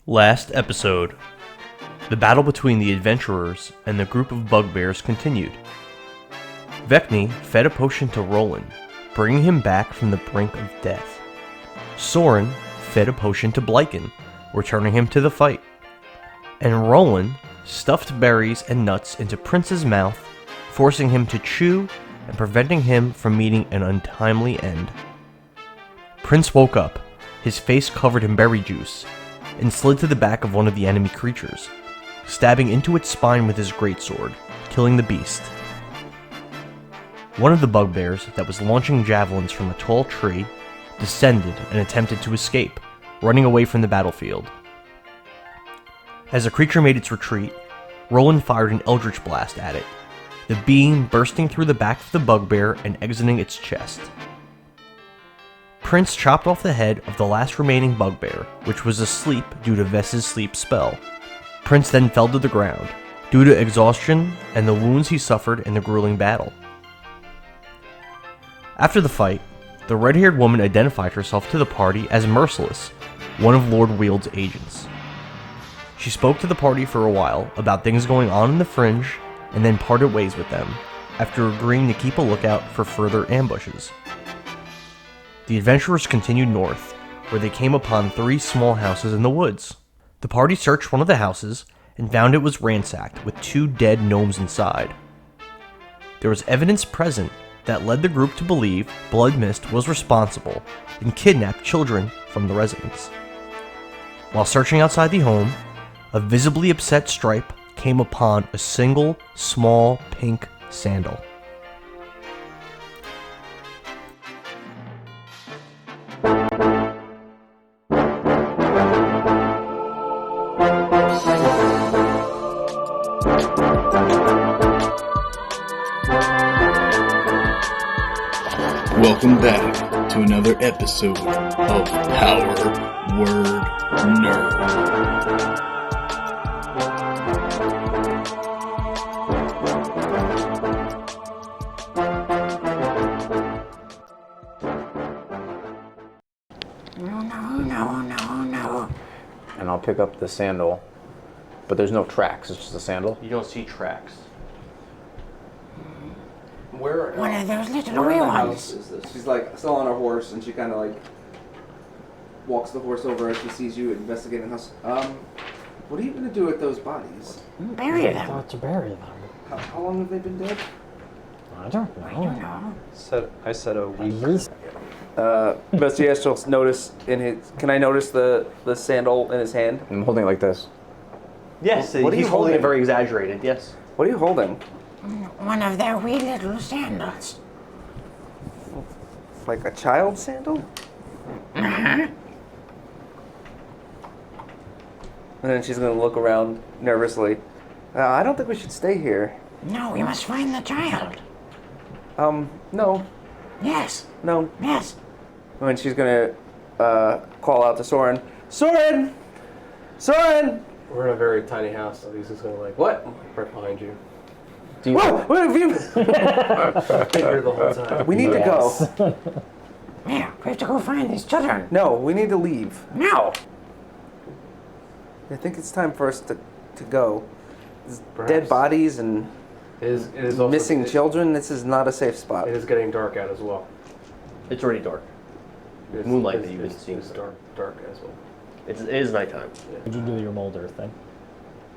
Last episode, the battle between the adventurers and the group of bugbears continued. Vekni fed a potion to Rolan, bringing him back from the brink of death. Sorin fed a potion to Bliken, returning him to the fight. And Rolan stuffed berries and nuts into Prince's mouth, forcing him to chew and preventing him from meeting an untimely end. Prince woke up, his face covered in berry juice, and slid to the back of one of the enemy creatures, stabbing into its spine with his greatsword, killing the beast. One of the bugbears that was launching javelins from a tall tree descended and attempted to escape, running away from the battlefield. As the creature made its retreat, Rolan fired an eldritch blast at it, the beam bursting through the back of the bugbear and exiting its chest. Prince chopped off the head of the last remaining bugbear, which was asleep due to Vess's sleep spell. Prince then fell to the ground, due to exhaustion and the wounds he suffered in the grueling battle. After the fight, the red-haired woman identified herself to the party as Merciless, one of Lord Wield's agents. She spoke to the party for a while about things going on in the Fringe, and then parted ways with them, after agreeing to keep a lookout for further ambushes. The adventurers continued north, where they came upon 3 small houses in the woods. The party searched one of the houses, and found it was ransacked with 2 dead gnomes inside. There was evidence present that led the group to believe Bloodmist was responsible and kidnapped children from the residents. While searching outside the home, a visibly upset Stripe came upon a single, small, pink sandal. Welcome back to another episode of Power Word Nerd. No. And I'll pick up the sandal, but there's no tracks, it's just a sandal. You don't see tracks. One of those little wee ones. Is this? She's like still on her horse, and she kind of like walks the horse over as she sees you investigating the house. What are you gonna do with those bodies? Bury them. Thought to bury them. How long have they been dead? I don't know. I said a week. At least Veszelyes will notice in his. Can I notice the sandal in his hand? I'm holding it like this. Yes, What are he's you holding it holding? very exaggerated, yes. What are you holding? One of their wee little sandals. Like a child sandal? Uh-huh. And then she's gonna look around nervously. I don't think we should stay here. No, we must find the child. No. Yes. No. Yes. And then she's gonna call out to Sorin. Sorin! Sorin! We're in a very tiny house, so he's just gonna like, what? Right behind you. Whoa! What have you? Been here the whole time. We need to go. Yeah, we have to go find these children. No, we need to leave. No. I think it's time for us to go. There's Perhaps. dead bodies and It is also, missing children. This is not a safe spot. It is getting dark out as well. It's already dark. It's, Moonlight it's, that you can it's, see. It's dark as well. It is nighttime. Did you do your mold earth thing?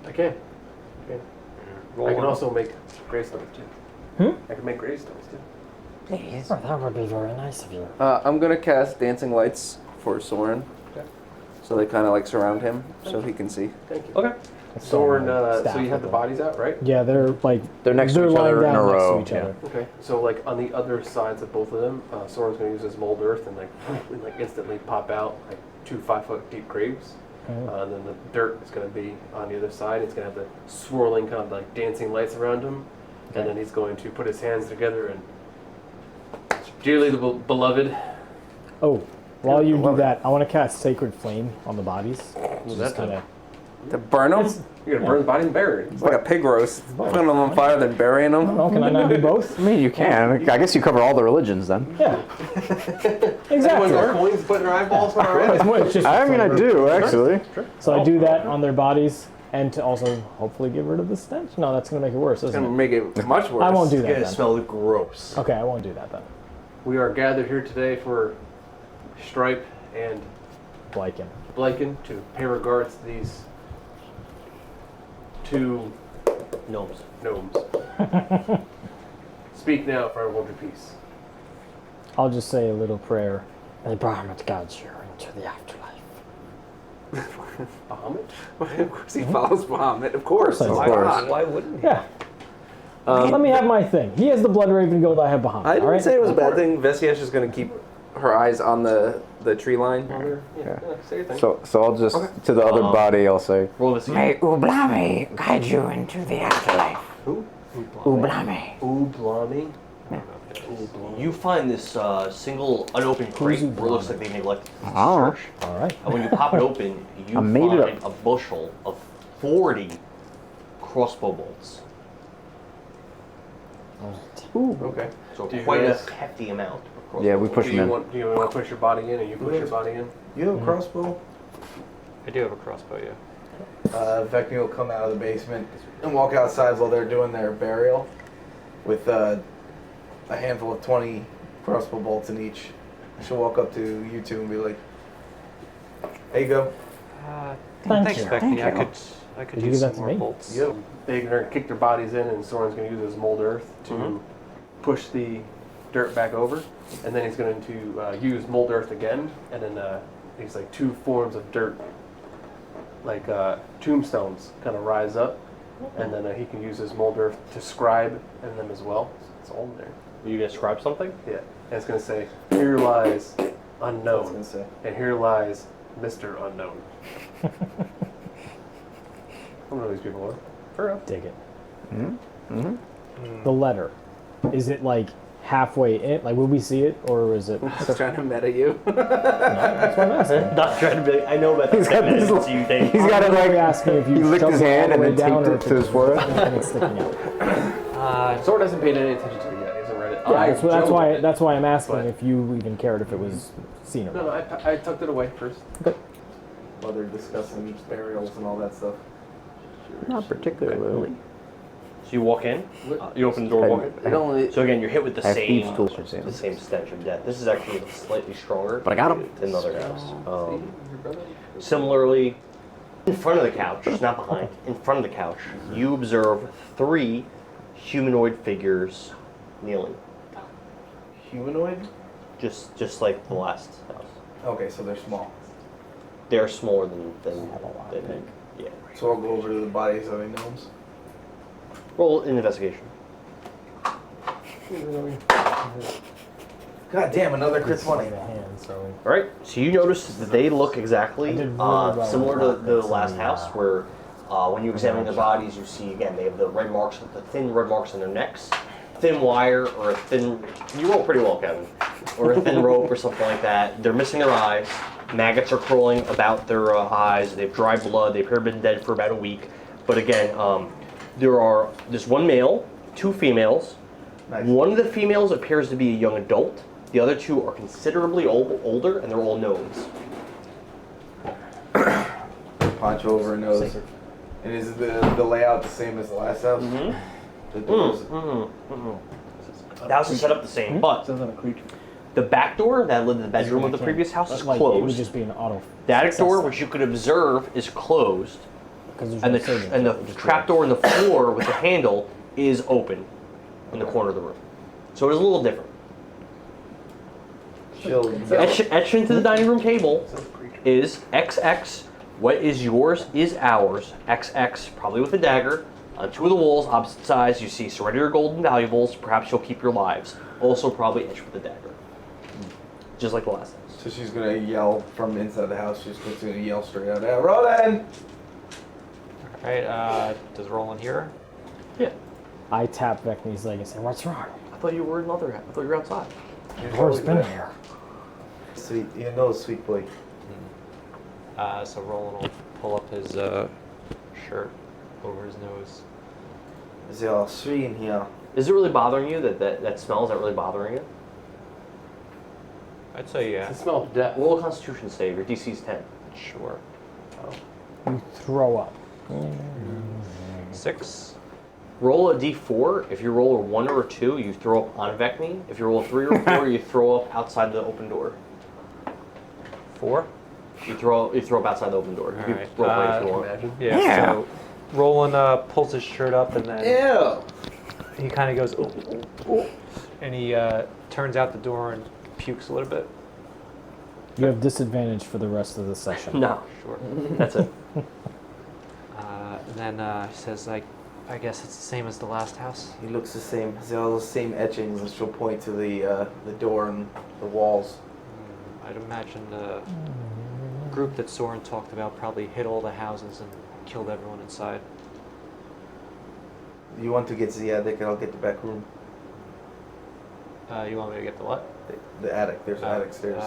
I can. I can also make gravestones too. I can make gravestones too. Please. Oh, that would be very nice of you. I'm gonna cast dancing lights for Sorin. Okay. So they kind of like surround him, so he can see. Thank you. Okay. Sorin, Staff so you have the with them. bodies out, right? Yeah, they're like They're next to each lying other in down a next row. to each other. Okay. So like on the other sides of both of them, Sorin's gonna use his mold earth and like instantly pop out like 2 5-foot deep graves. And then the dirt is going to be on the other side. It's going to have the swirling kind of like dancing lights around him. Okay. And then he's going to put his hands together and dearly the beloved. Oh, while you do that, I want to cast Sacred Flame on the bodies. What's Just that kind of To burn them? You're gonna burn the body and bury it. It's like a pig roast. Putting them on fire, then burying them. Oh, can I not do both? I mean, you can. I guess you cover all the religions then. Yeah. Everyone's Exactly. got coins putting their eyeballs on our It's more- it's just I mean, I do, actually. So I do that on their bodies, and to also hopefully get rid of the stench. No, that's gonna make it worse, It's isn't gonna it? make it much worse. I won't do It's that gonna then. smell gross. Okay, I won't do that then. We are gathered here today for Stripe and Bliken. Bliken to pay regards to these two Gnomes. gnomes. Speak now, for I hold your peace. I'll just say a little prayer. May Bahamut guide you into the afterlife. Bahamut? Of course he follows Bahamut. Of course. Of Why course. not? Why wouldn't Yeah. Let me have my thing. He has the Blood Raven Gold, I have Bahamut. I didn't all right? say it was a bad thing. Veszelyes is going to keep her eyes on the tree line. Say your thing. So I'll just, to the other body, I'll say, Roll this May Ublami guide you into the afterlife. Who? Ublami. Ublami? You find this single unopened crate where it looks like they neglected to Oh. search. All right. And when you pop it open, you I made it find a bushel of 40 crossbow bolts. Okay. So Do you quite guys- a hefty amount of crossbow yeah, we bolts. push Do him you in. want to push your body in, and you push your body in? You have a crossbow? I do have a crossbow, yeah. Vekni will come out of the basement and walk outside while they're doing their burial with a handful of 20 crossbow bolts in each. She'll walk up to you two and be like, "There you go." Thank you. Vekni. I could Did you use give that some to more me? bolts. Yep. They're going to kick their bodies in, and Sorin's going to use his mold earth to push the dirt back over, and then he's going to use mold earth again, and then these like two forms of dirt, like tombstones, kind of rise up, and then he can use his mold earth to scribe in them as well. So it's all in there. Are you going to scribe something? Yeah, and it's going to say, "Here lies That's what I was unknown, gonna say. and here lies Mr. Unknown." I don't know who these people are. Fair enough. Dig it. The letter. Is it like halfway in? Like, will we see it, or is it? He's trying to meta you. That's what I'm asking. Not trying to be. I know about the got this so you think. He's got it I'm like, asking if you he licked shoved his it all hand the and way then down, taped or it if to his it's forehead. and it's sticking out. Sword hasn't paid any attention to it yet. He hasn't read it. Yeah, I that's why. joked That's why I'm asking but- if you even cared if it was seen or No, not. no, I tucked it away first. While they're discussing burials and all that stuff. Not particularly. So you walk in. You open the door, walk in. It only. So again, you're hit with the I have same, thieves' tools for sale. the same stench of death. This is actually slightly stronger. But I got 'em. Than the other house. Similarly, in front of the couch, not behind, in front of the couch, you observe 3 humanoid figures kneeling, Humanoid? just like the last house. Okay, so they're small. They're smaller than lot, they think. Yeah. So I'll go over to the bodies of the gnomes. Roll an investigation. God damn, another crit 20. The hand, so All right. So you notice that they look exactly I did really well similar with to the that. last It's house, where when you examine their bodies, you see again they have the red marks, the thin red marks on their necks, thin wire or a thin. You roll pretty well, Kevin. Or a thin rope or something like that. They're missing their eyes. Maggots are crawling about their eyes. They've dry blood. They appear to have been dead for about a week. But again, there's one male, 2 females. Nice. One of the females appears to be a young adult. The other 2 are considerably older, and they're all gnomes. Punch over and nose. And is the layout the same as the last house? The doors. The house is set up the same, but the back door that led to the bedroom of the previous house is like, it would closed. just be an auto. The attic door, success, which you could observe, is closed, 'cause there's and no the saving and the throw, just trap door in the floor with the handle is open in the corner of the room. So it is a little different. Etched into the dining room table is XX. What is yours is ours. XX, probably with a dagger. On 2 of the walls, opposite sides, you see surrender your golden valuables. Perhaps you'll keep your lives. Also, probably etched with a dagger, just like the last house. So she's gonna yell from inside the house. She's just gonna yell straight out, Rolan! Alright, does Roland hear her? Yeah. I tap Vekni's leg and say, "What's wrong?" I thought you were in another house. I thought you were outside. Horse been here. Sweet, you know, sweet boy. So Roland will pull up his shirt over his nose. There are 3 in here. Is it really bothering you that smell? Is that really bothering you? I'd say yeah. It smells of death. Roll a Constitution save. Your DC's 10. Sure. You throw up. 6. Roll a D4. If you roll a 1 or a 2, you throw up on Vekni. If you roll a 3 or 4, you throw up outside the open door. 4. You throw up outside the open door. You can Alright, roll play if you want. Imagine. Yeah. So Roland pulls his shirt up and then Ew. he kind of goes, "Ooh," and he turns out the door and pukes a little bit. You have disadvantage for the rest of the session. No, Sure. that's it. And then he says, like, I guess it's the same as the last house. He looks the same. There are those same etchings, and she'll point to the door and the walls. I'd imagine the group that Sorin talked about probably hit all the houses and killed everyone inside. You want to get to the attic, and I'll get the back room. You want me to get the what? The attic. There's an attic stairs.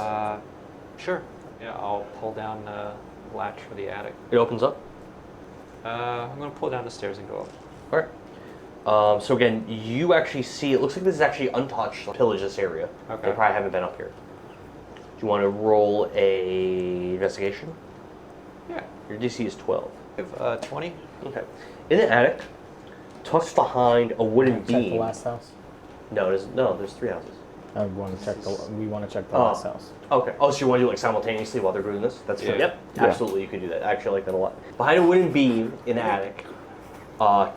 Sure. Yeah, I'll pull down the latch for the attic. It opens up. I'm going to pull down the stairs and go up. All right. So again, you actually see, it looks like this is actually untouched, pillage this area. Okay. They probably haven't been up here. Do you want to roll a investigation? Yeah. Your DC is 12. 20? Okay. In the attic, tucked behind a wooden Check the beam. last house. No, there's 3 houses. We want to check the Oh. last house. Okay. Oh, so you want to do like simultaneously while they're doing this? That's Yeah. Yep. Yeah. Absolutely, you could do that. Actually, I like that a lot. Behind a wooden beam in the attic,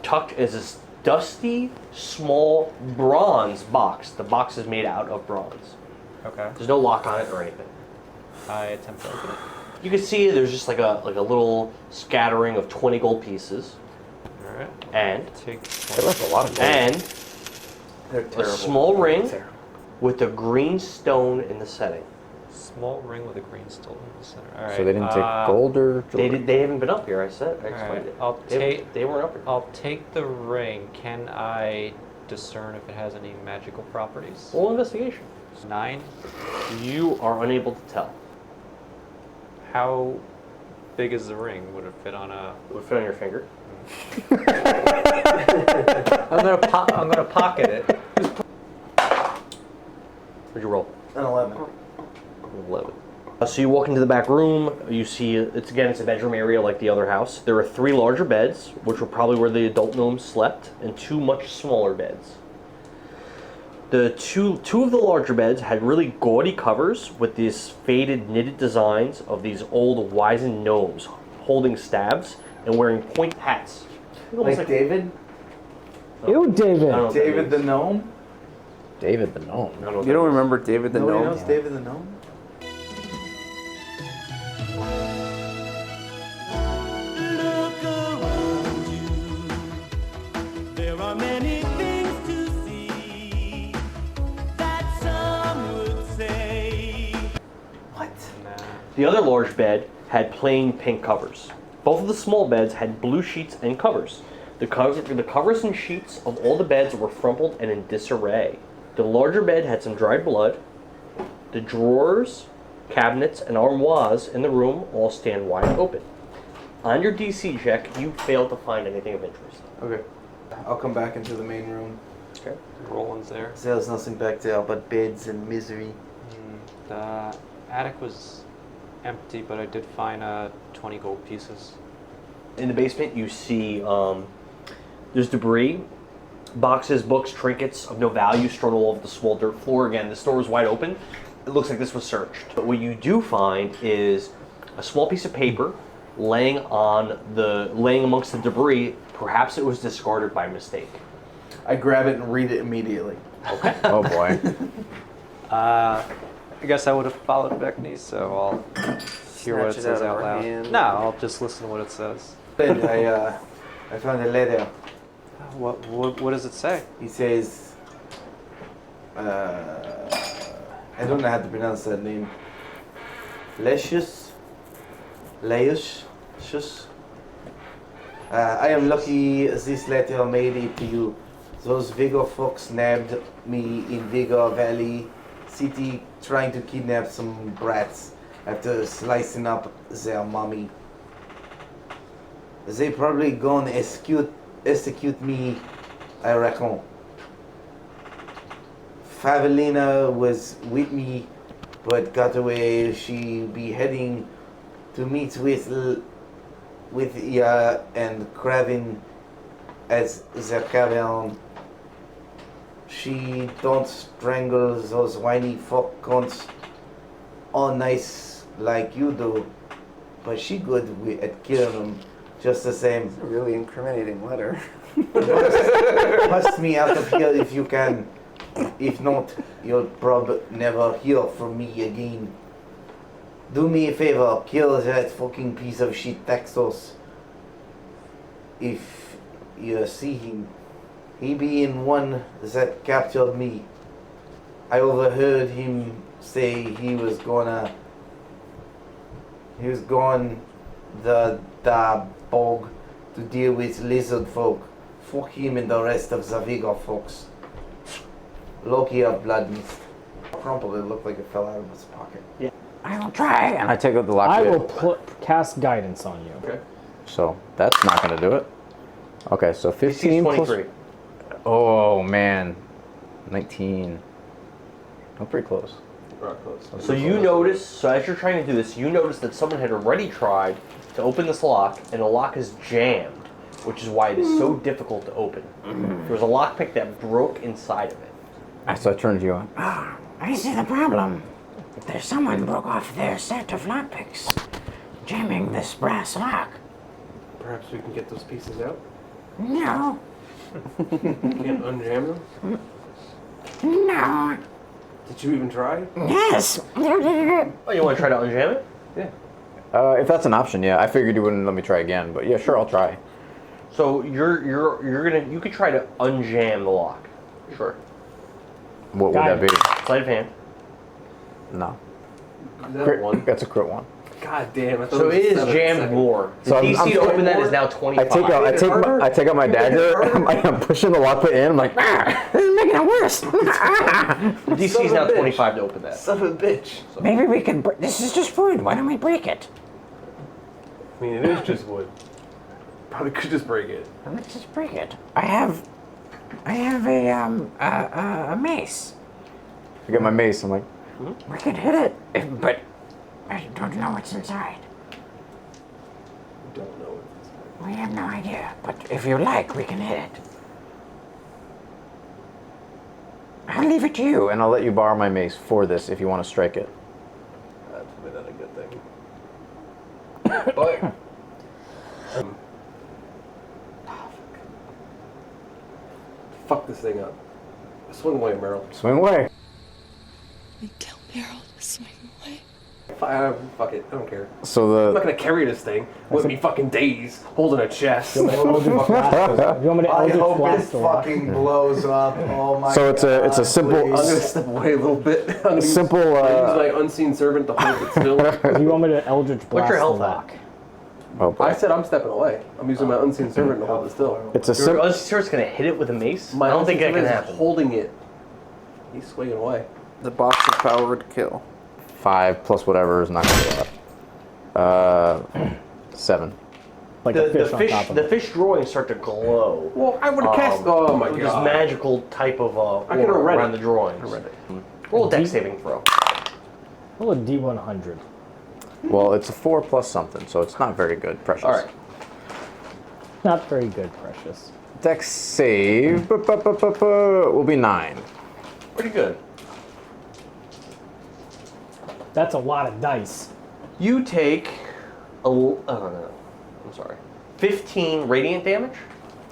tucked is this dusty, small bronze box. The box is made out of bronze. Okay. There's no lock on it or anything. I attempt to open it. You can see there's just like a little scattering of 20 gold pieces, Alright. and Take That's a lot of gold. and They're a terrible. small ring with a green stone in the setting. small ring with a green stone in the center. Alright. So they didn't take gold or jewelry? They haven't been up here. I said I explained Alright, it. I'll They weren't up here. I'll take the ring. Can I discern if it has any magical properties? Roll investigation. 9. You are unable to tell. How big is the ring? Would it fit on a? It would fit on your finger. I'm gonna pocket it. What'd you roll? An 11. 11. So you walk into the back room. You see it's a bedroom area like the other house. There are 3 larger beds, which were probably where the adult gnomes slept, and 2 much smaller beds. The two of the larger beds had really gaudy covers with these faded knitted designs of these old wizened gnomes holding staves and wearing pointed hats. Almost Like David? Ew, David. I don't know what that David the means. gnome? David the gnome. I don't know what You that don't means. remember David the Nobody gnome? knows David the gnome? Look around you. There are many things to see that some would say. What? The other large bed had plain pink covers. Both of the small beds had blue sheets and covers. The covers and sheets of all the beds were crumpled and in disarray. The larger bed had some dried blood. The drawers, cabinets, and armoires in the room all stand wide open. On your DC check, you fail to find anything of interest. Okay. I'll come back into the main room. Okay. Roland's there. There's nothing back there but beds and misery. The attic was empty, but I did find 20 gold pieces. In the basement, you see there's debris, boxes, books, trinkets of no value strewn all over the small dirt floor. Again, the store is wide open. It looks like this was searched. But what you do find is a small piece of paper laying amongst the debris. Perhaps it was discarded by mistake. I grab it and read it immediately. Okay. Oh boy. I guess I would have followed Vekni, so I'll hear what it Snatch it says out of out our loud. hand. No, I'll just listen to what it says. Then I found a letter. What does it say? He says, I don't know how to pronounce that name. Lecious? I am lucky this letter made it to you. Those Vigor folks nabbed me in Vigor Valley City trying to kidnap some brats after slicing up their mommy. They probably gonna execute me, I reckon. Favelina was with me, but got away. She be heading to meet with Ya and Kravin at the cavern. She don't strangle those whiny fuck cunts all nice like you do, but she good at killing them just the same. It's a really incriminating letter. Bust me out of here if you can. If not, you'll probably never hear from me again. Do me a favor, kill that fucking piece of shit Texos. If you see him, he be in one that captured me. I overheard him say he was going the bog to deal with lizard folk. Fuck him and the rest of the Vigor folks. Loki of blood mist. Crumpled, it looked like it fell out of his pocket. Yeah. I will try. And I take out the lock. I will cast guidance on you. Okay. So that's not going to do it. Okay, so 15 plus... 23. Oh, man. 19. Oh, pretty close. Right, close. So you notice, so as you're trying to do this, you notice that someone had already tried to open this lock, and the lock is jammed, which is why it is so difficult to open. There was a lockpick that broke inside of it. So I turned to you on. Ah, I see the problem. There's someone broke off their set of lockpicks, jamming this brass lock. Perhaps we can get those pieces out? No, Can't unjam them? no, Did you even try? yes. Oh, you want to try to unjam it? Yeah. If that's an option, yeah. I figured you wouldn't let me try again, but yeah, sure, I'll try. So you could try to unjam the lock. Sure. What would that be? Sleight of hand. No. That one. That's a crit one. God damn, I thought So was it is 7 jammed seconds. more. The So DC to open that is now 25. I take out my dagger. I'm pushing the lockpick in. I'm like, This is making it worse. The DC is now 25 to open that. Son of a bitch. Maybe we can. This is just wood. Why don't we break it? I mean, it is just wood. Probably could just break it. Let's just break it. I have a mace. I get my mace. I'm like, We could hit it, but I don't know what's inside. Don't know what this is. We have no idea, but if you like, we can hit it. I'll leave it to you. and I'll let you borrow my mace for this if you want to strike it. That's probably not a good thing. But... fuck this thing up. Swing away, Meryl. Swing away. Tell Meryl to swing away. Fuck it, I don't care. So I'm not gonna carry this thing with me fucking days, holding a chest. You want me to I Eldritch hope Blast this the lock? fucking blows up. Oh my So it's god. a simple- I'm gonna step away a little bit. I'm gonna Simple, use my unseen servant to hold it still. Do you want me to Eldritch Blast What's your health the at? lock? Oh, boy. I said I'm stepping away. I'm using my unseen servant to hold it still. It's a Your simple. Unseen's gonna hit it with a mace? My I don't think that unseen can servant is happen. holding it. He's swinging away. The box of power to kill. 5 plus whatever is not going to be left. 7. Like a fish on top of the it. fish drawings start to glow. Well, I would have cast. Oh my With god. This magical type of I could have read around it. the drawings. I read it. Roll a dex saving throw. Roll a D100. Well, it's a 4 plus something, so it's not very good. Precious. All right. Not very good, Precious. Dex save will be 9. Pretty good. That's a lot of dice. You take no, I'm sorry. 15 radiant damage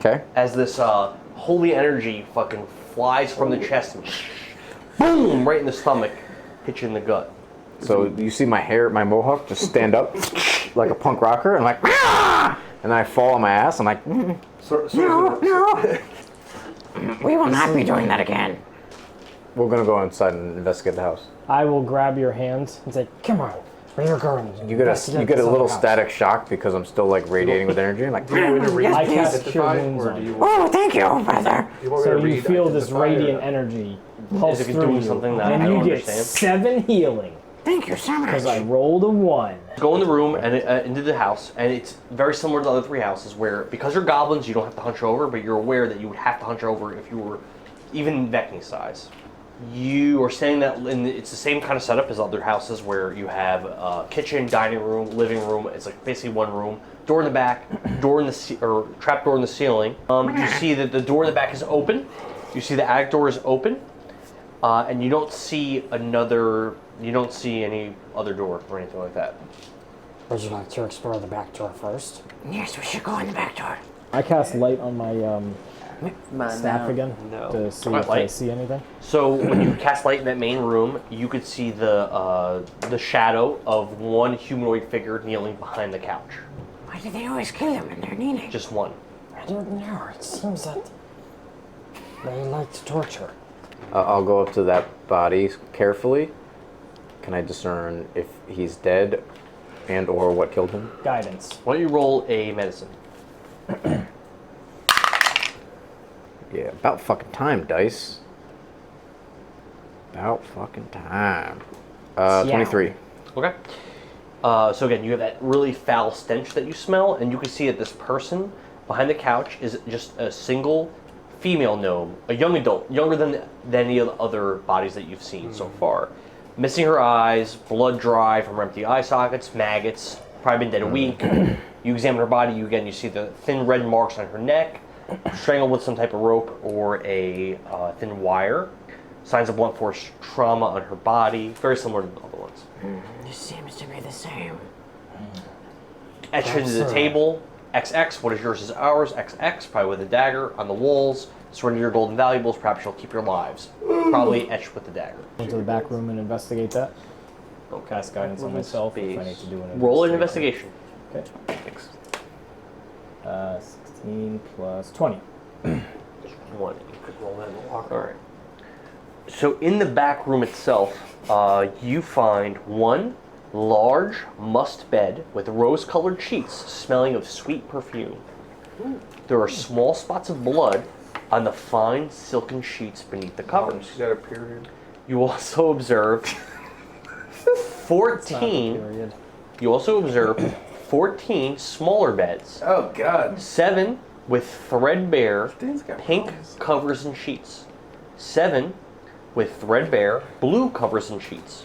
Okay. as this holy energy fucking flies from the chest and boom right in the stomach, hit you in the gut. So you see my hair, my mohawk, just stand up like a punk rocker, and like, "Ah!" And then I fall on my ass. I'm like, No, no. We will not be doing that again. we're gonna go inside and investigate the house. I will grab your hands and say, "Come on, bring your guns." You get a little static shock because I'm still like radiating with energy. I'm like, I cast Cure Identify, Wounds or on do you. you Oh, thank you, brother. you want me So to you read feel this identify or- radiant energy pulse Is it through doing you, something that I and don't you get understand? 7 healing. Thank you so much. Because I rolled a 1. Go in the room and into the house, and it's very similar to the other 3 houses where, because you're goblins, you don't have to hunch over, but you're aware that you would have to hunch over if you were even Vekni size. You are saying that it's the same kind of setup as other houses where you have kitchen, dining room, living room. It's like basically one room. Door in the back, trap door in the ceiling. You see that the door in the back is open. You see the attic door is open, and you don't see any other door or anything like that. Would you like to explore the back door first? Yes, we should go in the back door. I cast light on my staff again to see if I see anything. So when you cast light in that main room, you could see the shadow of one humanoid figure kneeling behind the couch. Why do they always kill them when they're kneeling? Just one. I don't know. It seems that they like to torture. I'll go up to that body carefully. Can I discern if he's dead and or what killed him? Guidance. Why don't you roll a medicine? Yeah, about fucking time, dice. About fucking time. 23. Okay. So again, you have that really foul stench that you smell, and you can see that this person behind the couch is just a single female gnome, a young adult, younger than any of the other bodies that you've seen so far. Missing her eyes, blood dry from her empty eye sockets, maggots, probably been dead a week. You examine her body, you see the thin red marks on her neck, strangled with some type of rope or a thin wire. Signs of blunt force trauma on her body, very similar to the other ones. This seems to be the same. Etched into the table, XX, what is yours is ours, XX, probably with a dagger on the walls. Surrender your golden valuables, perhaps you'll keep your lives. Probably etched with the dagger. Into the back room and investigate that. I'll cast guidance on myself if I need to do an Roll an investigation. Okay. Thanks. 16 plus 20. 20. You could roll that in the locker. All right. So in the back room itself, you find one large musk bed with rose-colored sheets smelling of sweet perfume. There are small spots of blood on the fine silken sheets beneath the covers. She's got a period. You also observe 14. You also observe 14 smaller beds. Oh God. 7 with threadbare pink covers and sheets. 7 with threadbare blue covers and sheets.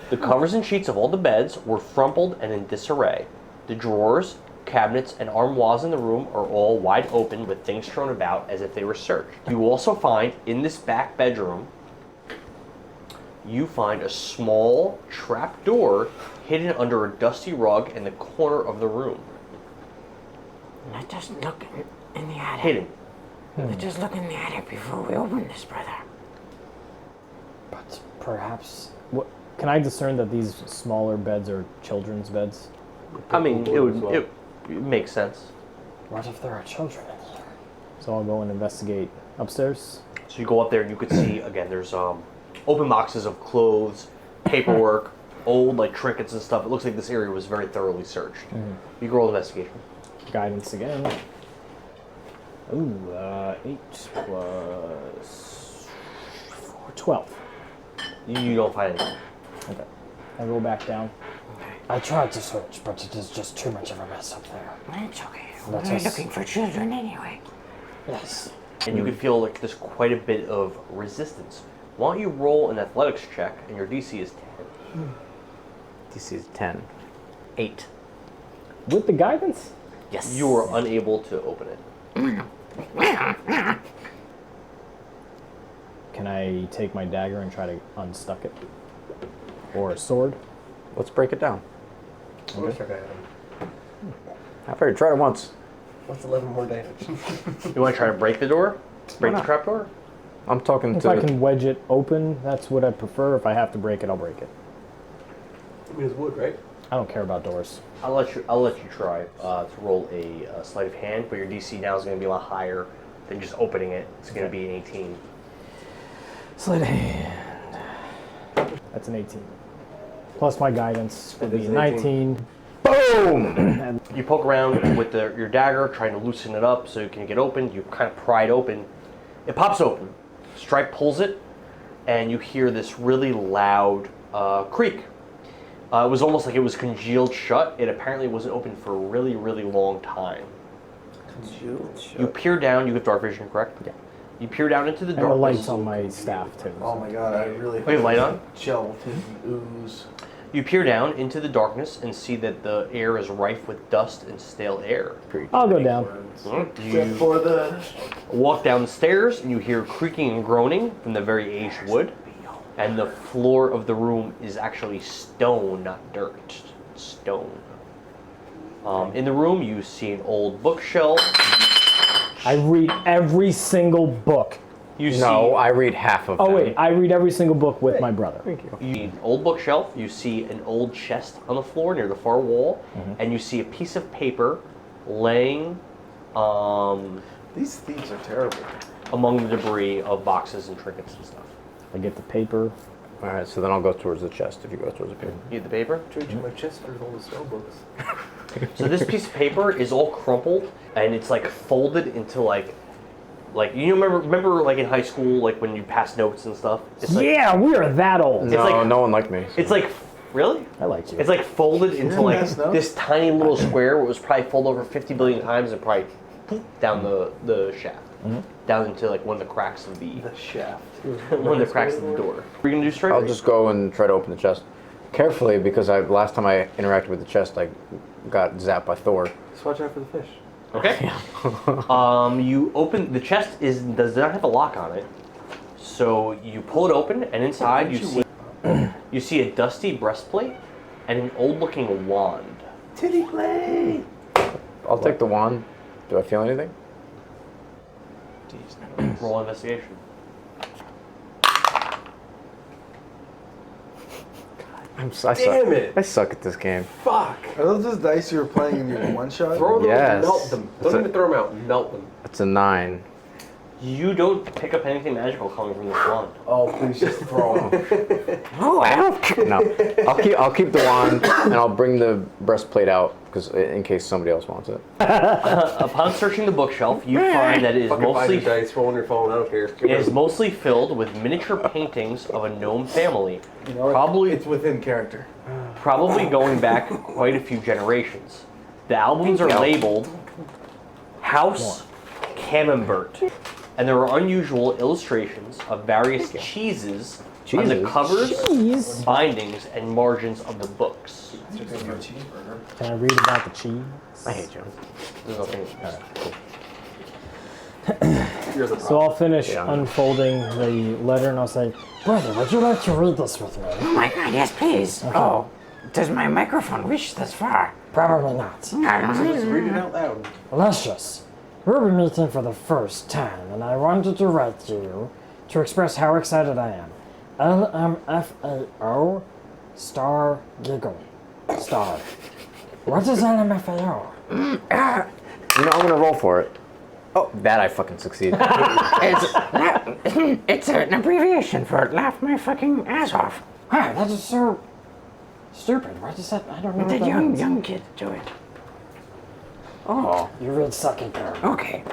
The covers and sheets of all the beds were frumpled and in disarray. The drawers, cabinets, and armoires in the room are all wide open with things thrown about as if they were searched. You also find in this back bedroom, you find a small trap door hidden under a dusty rug in the corner of the room. Let us look in the attic. Hidden. Let us look in the attic before we open this, brother. But perhaps... Can I discern that these smaller beds are children's beds? I mean, it makes sense. What if there are children in here? So I'll go and investigate upstairs. So you go up there and you can see, again, there's open boxes of clothes, paperwork, old like trinkets and stuff. It looks like this area was very thoroughly searched. You can roll investigation. Guidance again. Ooh, 8 plus 4, 12. You don't find anything. Okay. I roll back down. I tried to search, but it is just too much of a mess up there. It's okay. We're looking for children anyway. Yes. And you can feel like there's quite a bit of resistance. Why don't you roll an athletics check, and your DC is 10. DC is 10. 8. With the guidance? Yes. You are unable to open it. Can I take my dagger and try to unstuck it? Or a sword? Let's break it down. Okay. I've already tried it once. What's 11 more damage? You want to try to break the door? Break the trap door? I'm talking If to... I can wedge it open, that's what I prefer. If I have to break it, I'll break it. I mean, it's wood, right? I don't care about doors. I'll let you try to roll a sleight of hand, but your DC now is going to be a lot higher than just opening it. It's going to be an 18. Sleight of hand. That's an 18. Plus my guidance would be a 19. Boom! You poke around with your dagger, trying to loosen it up so it can get open. You kind of pry it open. It pops open. Stripe pulls it, and you hear this really loud creak It was almost like it was congealed shut. It apparently wasn't open for a really, really long time. Congealed shut. You peer down. You have dark vision, correct? Yeah. You peer down into the And darkness. the light's on my staff too. Oh my god, I really Wait, light on? gelatin ooze. You peer down into the darkness and see that the air is rife with dust and stale air. I'll go down. You For the walk down the stairs and you hear creaking and groaning from the very aged wood. And the floor of the room is actually stone, not dirt. Stone. In the room, you see an old bookshelf. I read every single book. No, I read half of them. Oh wait, I read every single book with my brother. Thank you. You see an old bookshelf. You see an old chest on the floor near the far wall. And you see a piece of paper laying these thieves are terrible. among the debris of boxes and trinkets and stuff. I get the paper. All right, so then I'll go towards the chest if you go towards the paper. You get the paper? Changing my chest for all the spell books. So this piece of paper is all crumpled and it's like folded into like you remember like in high school, like when you pass notes and stuff? It's like, Yeah, we are that old. No, like- no one liked me. so- it's like, really? I like you. It's like folded into like pass notes? this tiny little square where it was probably folded over 50 billion times and probably poof, down the shaft. Down into like one of the cracks of the shaft. one of the cracks of the door. What are you gonna do straight? I'll just go and try to open the chest. Carefully, because last time I interacted with the chest, I got zapped by Thor. Just watch out for the fish. Okay. You open the chest does not have a lock on it, so you pull it open, and inside you see a dusty breastplate and an old-looking wand. Titty play! I'll take the wand. Do I feel anything? Roll investigation. Damn it! I suck at this game. Fuck! Are those just dice you were playing in your one shot? Throw them Yes. and melt them. Don't even throw them out. Melt them. It's a 9. You don't pick up anything magical coming from this wand. Oh, please just throw them. Oh, well. No, I'll keep the wand and I'll bring the breastplate out because in case somebody else wants it. Upon searching the bookshelf, you find that it is Fucking find mostly your dice. Roll on your phone. I don't care. it is mostly filled with miniature paintings of a gnome family, You know what? Probably- It's within character. probably going back quite a few generations. The albums are labeled House Camembert, and there are unusual illustrations of various cheeses on the covers, Cheese. bindings, and margins of the books. Can I read about the cheese? I hate you. There's nothing. You're the So I'll finish Yeah. unfolding the letter and I'll say, brother, would you like to read this with me? Oh my god, yes, please. Oh, does my microphone reach this far? Probably not. Just read it out loud. Luscious. We'll be meeting for the first time, and I wanted to write you to express how excited I am. LMFAO star giggle. Star. What is LMFAO? You know, I'm gonna roll for it. Oh, that I fucking succeeded. It's an abbreviation for laugh my fucking ass off. Wow, that is so stupid. What is that? I don't know The what that young means. kid do it. Oh, You read second paragraph. Okay.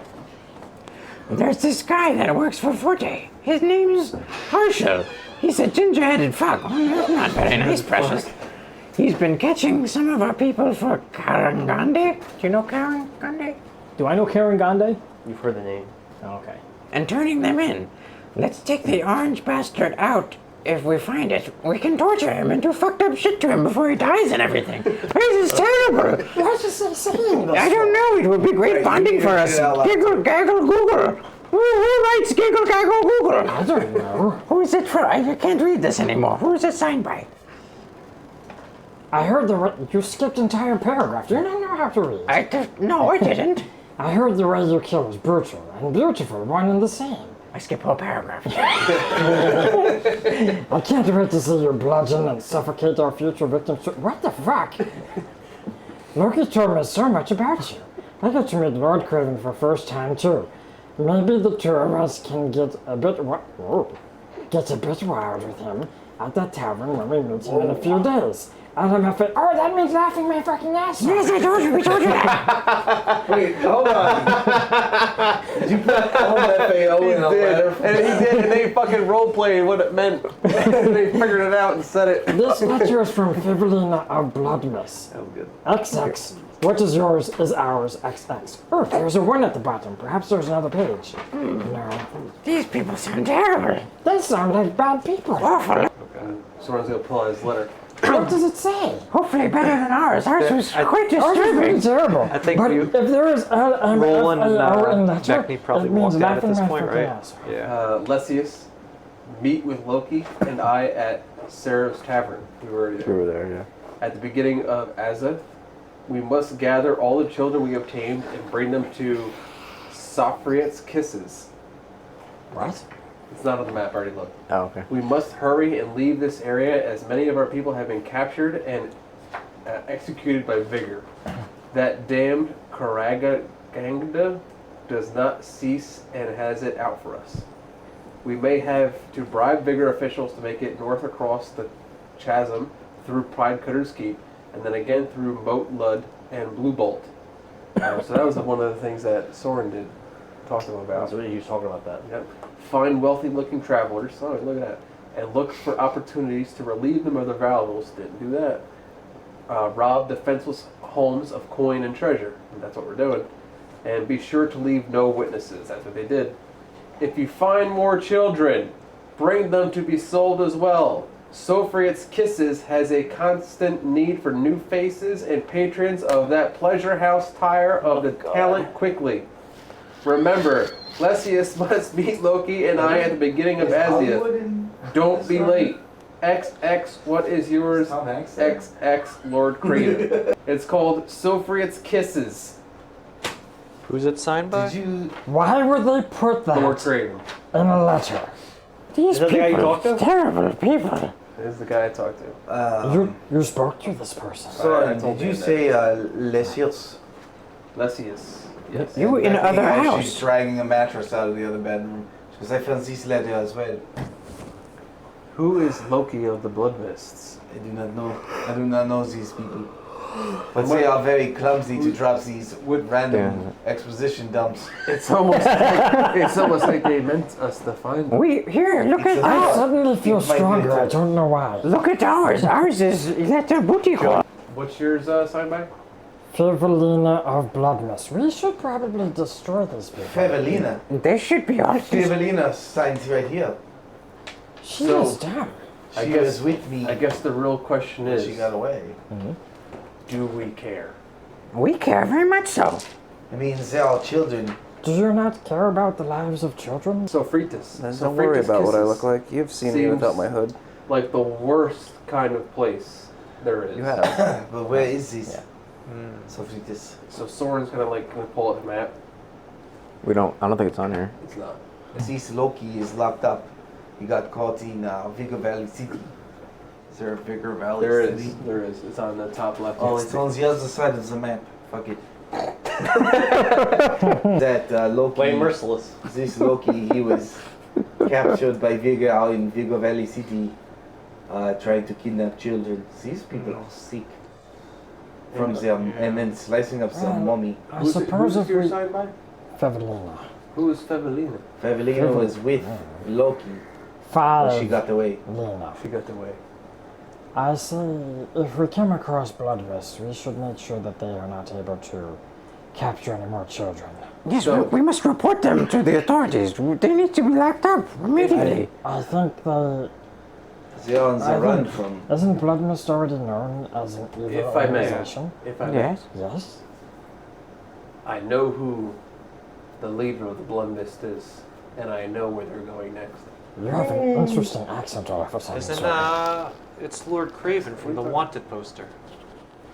There's this guy that works for Forte. His name's Harshal. He's a ginger-headed fuck. Oh, that's not very nice, precious. He's been catching some of our people for Karangande. Do you know Karangande? Do I know Karen Gande? You've heard the name. Okay. And turning them in. Let's take the orange bastard out. If we find it, we can torture him and do fucked up shit to him before he dies and everything. This is terrible. What is he saying this? I don't know. It would be great bonding for us. Get it out loud. Giggle, gaggle, Google. Who writes Giggle, gaggle, Google? I don't know. Who is it for? I can't read this anymore. Who is it signed by? I heard you skipped entire paragraph. Do you not know how to read? No, I didn't. I heard the way you kill is brutal and beautiful, one and the same. I skip whole paragraph. I can't wait to see you bludgeon and suffocate our future victims. What the fuck? Loki told me so much about you. I get to meet Lord Craven for first time too. Maybe the two of us can get a bit wild with him at the tavern when we meet him in a few days. out of my face. Oh, that means laughing my fucking ass off. Yes, I told you. We told you that. Wait, hold on. Did you put LMFAO in a letter? And he did, and they fucking roleplayed what it meant. They figured it out and said it. This letter is from Fivelina of Bloodmist. That was good. XX. What is yours is ours, XX. Oh, there's a 1 at the bottom. Perhaps there's another page. No. These people sound terrible. They sound like bad people. Awful. Okay. Someone's gonna pull out his letter. What does it say? Hopefully better than ours. Ours was quite Ours is pretty disturbing. terrible. I think but you- if there is Roland and LMFAO in letter, Vekni probably it means walked out at laughing this my point, fucking right? ass. Yeah. Lesius, meet with Loki and I at Sarah's Tavern. We were already We there. were there, yeah. At the beginning of Aza, we must gather all the children we obtained and bring them to Sofriet's Kisses. What? It's not on the map, I already looked. Oh, okay. We must hurry and leave this area as many of our people have been captured and executed by Vigor. That damned Karagaganda does not cease and has it out for us. We may have to bribe Vigor officials to make it north across the chasm through Pride Cutter's Keep and then again through Moat Lud and Blue Bolt. So that was one of the things that Sorin did talk to him about. That's what he was talking about that. Yep. Find wealthy-looking travelers. Oh, look at that. And look for opportunities to relieve them of their valuables. Didn't do that. Rob defenseless homes of coin and treasure. And that's what we're doing. And be sure to leave no witnesses. That's what they did. If you find more children, bring them to be sold as well. Sofriet's Kisses has a constant need for new faces and patrons of that pleasure house tire of the talent quickly. Remember, Lesius must meet Loki and I at the beginning of Aziath. Don't be late. XX, what is yours? XX, Lord Craven. It's called Sofriet's Kisses. Who's it signed by? Why would they put that Lord Craven. in a letter? These Is that the guy you people, talked to? terrible people. This is the guy I talked to. You spoke to this person. Sorin, did you say Lesius? Lesius. Yes. You in I think other as house. She's dragging a mattress out of the other bedroom. Because I found this letter as well. Who is Loki of the Blood Mists? I do not know. I do not know these people. But they are very clumsy to drop these random exposition dumps. It's almost like they meant us to find them. We here. Look at I ours. suddenly feel It might be stronger. I the- don't know why. Look at ours. Ours is letter booty hole. What's yours signed by? Fivelina of Bloodmist. We should probably destroy this people. Favelina. They should be all. Favelina signs right here. She So- is dumb. I She guess- was with me. I guess the real question when is, she got away. do we care? We care very much so. I mean, they are children. Do you not care about the lives of children? Sofritas. Don't worry about what I look Kisses like. You've seen me seems without my hood. like the worst kind of place there is. You have. But where is this? Sofritas. So Soren's gonna pull up the map. I don't think it's on here. It's not. This Loki is locked up. He got caught in Vigor Valley City. Is there a Vigor Valley There City? is. There is. It's on the top left. Oh, it's on the other side of the map. Fuck it. That Loki. Way merciless. This Loki, he was captured by Vigor out in Vigor Valley City, trying to kidnap children. These people are sick. From them, and then slicing up some mummy. I suppose if your we... side by? Fivelina. Who is Fevelina? Favelina was with Loki when she got away. Lena. She got away. I say, if we come across Bloodmist, we should make sure that they are not able to capture any more children. Yes, So- we must report them to the authorities. They need to be locked up immediately. I think they... They're on I the run think- from. Isn't Bloodmist already known as an evil If I may. organization? If I may. Yes. Yes? I know who the leader of the Blood Mist is, and I know where they're going next. You have an interesting accent all of a sudden. Isn't Sorin. it's Lord Craven from the Wanted poster.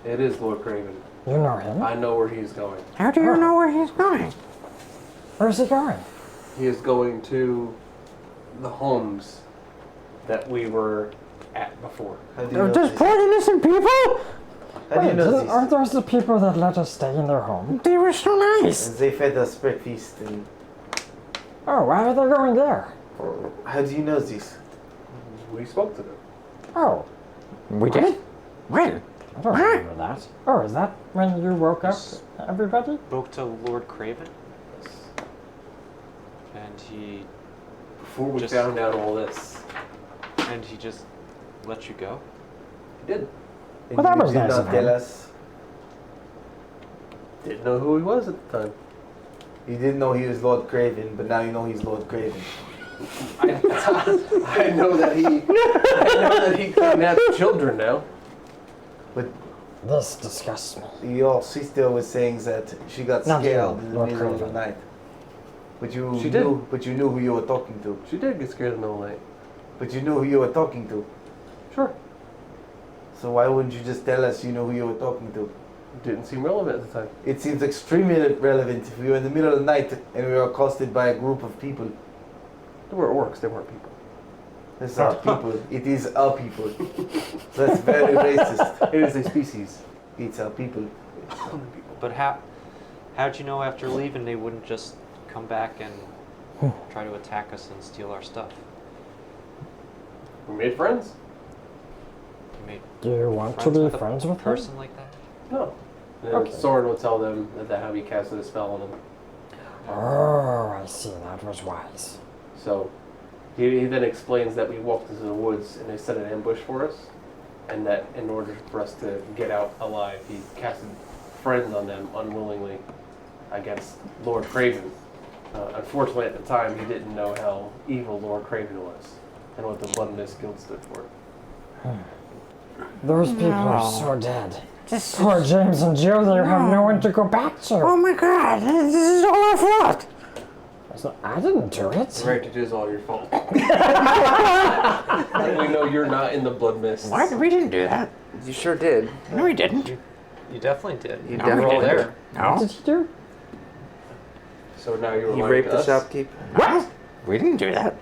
It is Lord Craven. You know him? I know where he's going. How do you know where he's going? Where's he going? He is going to the homes that we were at before. How do you know There's this? poor innocent people. How do you know this? Aren't those the people that let us stay in their home? They were so nice. And they fed us breakfast. And Oh, why are they going there? how do you know this? We spoke to them. Oh, We did? When? I don't remember that. Oh, is that when you woke up, everybody? Spoke to Lord Craven. And he Before we found out all this, and he just let you go? he did. And Well, that you was did nice not of tell him. us. Didn't know who he was at the time. You didn't know he was Lord Craven, but now you know he's Lord Craven. I know that he kidnapped children now. But This disgusts me. your sister was saying that she got Not scared you, in the Lord middle of the Craven. night. But you She knew, did. But you knew who you were talking to. She did get scared in the middle of the night. But you knew who you were talking to. Sure. So why wouldn't you just tell us you know who you were talking to? Didn't seem relevant at the time. It seems extremely relevant if we were in the middle of the night and we were accosted by a group of people. They were orcs, they weren't people. It's our people. It is our people. That's very racist. It is a species. It's our people. But how'd you know after leaving they wouldn't just come back and try to attack us and steal our stuff? We made friends. You made Do you want to be a friends with him? person like that? No. And Okay. Sorin would tell them that how he casted a spell on them. Oh, I see. That was wise. So he then explains that we walked into the woods and they set an ambush for us, and that in order for us to get out alive, he casted friends on them unwillingly against Lord Craven. Unfortunately, at the time, he didn't know how evil Lord Craven was and what the Blood and Mist Guild stood for. Those people are so dead. Poor James and Jill, they have no one to go back to. Oh my god, this is all our fault. I didn't do it. Right, it is all your fault. We know you're not in the Blood Mist. What? We didn't do that. You sure did. No, we didn't. You definitely did. You We were all definitely there. did. What No. did he do? So now you're You lying raped to the us? shopkeep. What? We didn't do that.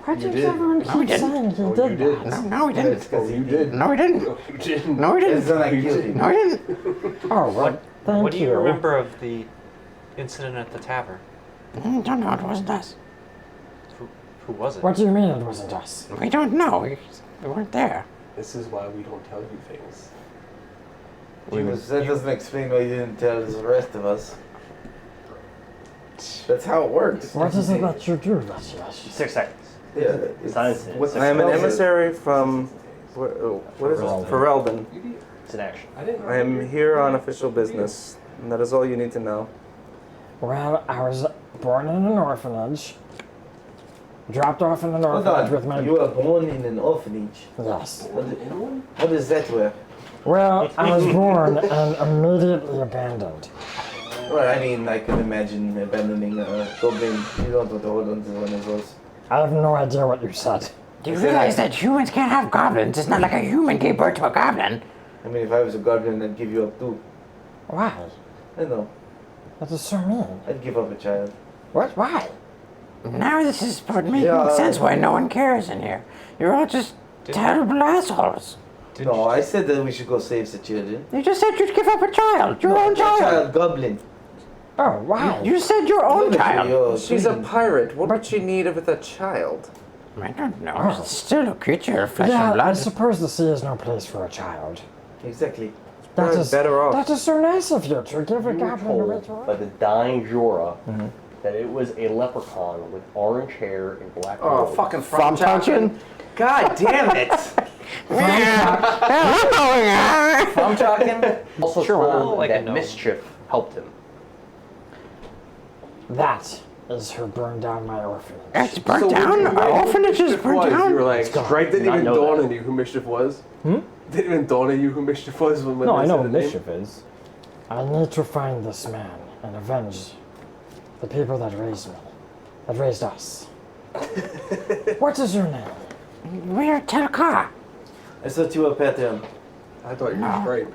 Why You does did. everyone No, we keep didn't. saying he Oh, did you did. that? No, we It's didn't. because he did. No, we didn't. No, you didn't. No, we It's didn't. not like guilty. No, we didn't. Oh, well, thank What do you remember of the incident at the tavern? Don't know, it wasn't us. Who was it? What do you mean it wasn't us? We don't know. We weren't there. This is why we don't tell you things. That doesn't explain why you didn't tell the rest of us. That's how it works. What is it that you do, Veszelyes? 6 seconds. Yeah, It's not instant. what the I am an spell is. emissary from what is it? Ferelden. It's an action. I am here on official business, and that is all you need to know. Well, I was born in an orphanage. Dropped off in an Hold orphanage with on. my... You were born in an orphanage. Yes. What is that where? Well, I was born and immediately abandoned. Well, I mean, I can imagine abandoning a goblin. You don't want to hold on to one of those. I have no idea what you said. Do you realize that humans can't have goblins? It's not like a human gave birth to a goblin. I mean, if I was a goblin, I'd give you up too. Why? I know. That is so mean. I'd give up a child. What? Why? Now this is making Yeah, sense why no one cares in here. You're all just terrible assholes. No, I said that we should go save the children. You just said you'd give up a child. Your own a child. goblin. Oh, why? You said your own child. She's a pirate. What would she need with a child? I don't know. It's still a creature of flesh and Yeah, I blood. suppose the sea is no place for a child. Exactly. That Probably is better off. That is so nice of you to give a You were goblin a way to told by live. the dying Jorah that it was a leprechaun with orange hair and black Oh, robes. fucking From Tolkien? God damn it! From talking. Also told like a that gnome. mischief helped him. That is who burned down my orphanage. It's burnt down? Our orphanage is burnt You were down? like, Stripe didn't did not even know dawn that. on you who Mischief was? Didn't even dawn on you who Mischief was when No, they I know said what the name? mischief is. I need to find this man and avenge the people that raised me, that raised us. What is your name? We're Telka. I thought you were pattern. I thought you were right.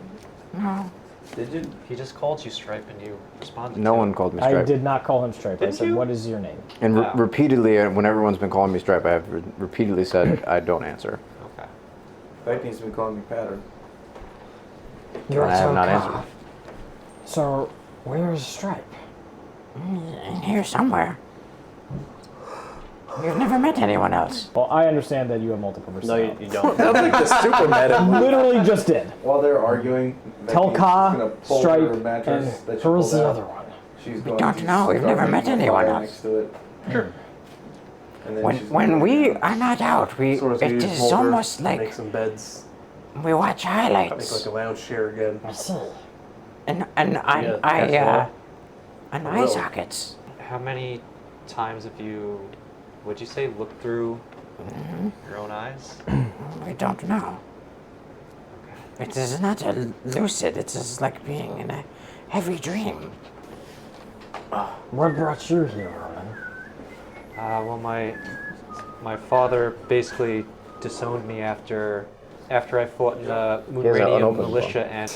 No. Did you? He just called you Stripe and you responded. No to one him. called me I Stripe. did not call him Stripe. I Didn't said, you? what is your name? And Wow. repeatedly, when everyone's been calling me Stripe, I have repeatedly said I don't answer. Okay. That needs to be calling me pattern. You're I have not Telka. answered. So, where is Stripe? In here somewhere. You've never met anyone else. Well, I understand that you have multiple No, personalities. you don't. That's like the super meta. Literally just did. While they're arguing, Telka, Stripe, and that she who's pulled the out. other one? She's going don't to know, we've never start met making a anyone fire else. next to it. Sure. And then she's When gonna- we are not out, it is almost Make like some beds. we watch Make highlights. like a lounge chair again. I see. And Yeah, and eye sockets. How many times have you, would you say, looked through your own eyes? We don't know. It is not a lucid, it is like being in a heavy dream. What brought you here, Rolan? Well, my father basically disowned me after I fought in the He has an Moonradium unopened militia, and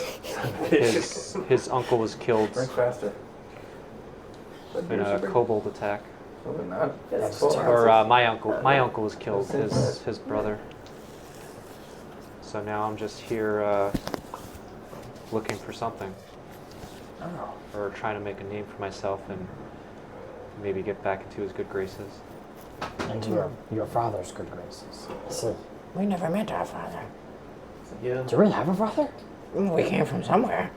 his uncle was killed Drink faster. in a kobold attack. Probably not. Or my uncle was killed. His brother. So now I'm just here looking for something, or trying to make a name for myself and maybe get back into his good graces. Into your father's good graces. I see. We never met our father. Yeah. Do we have a father? We came from somewhere.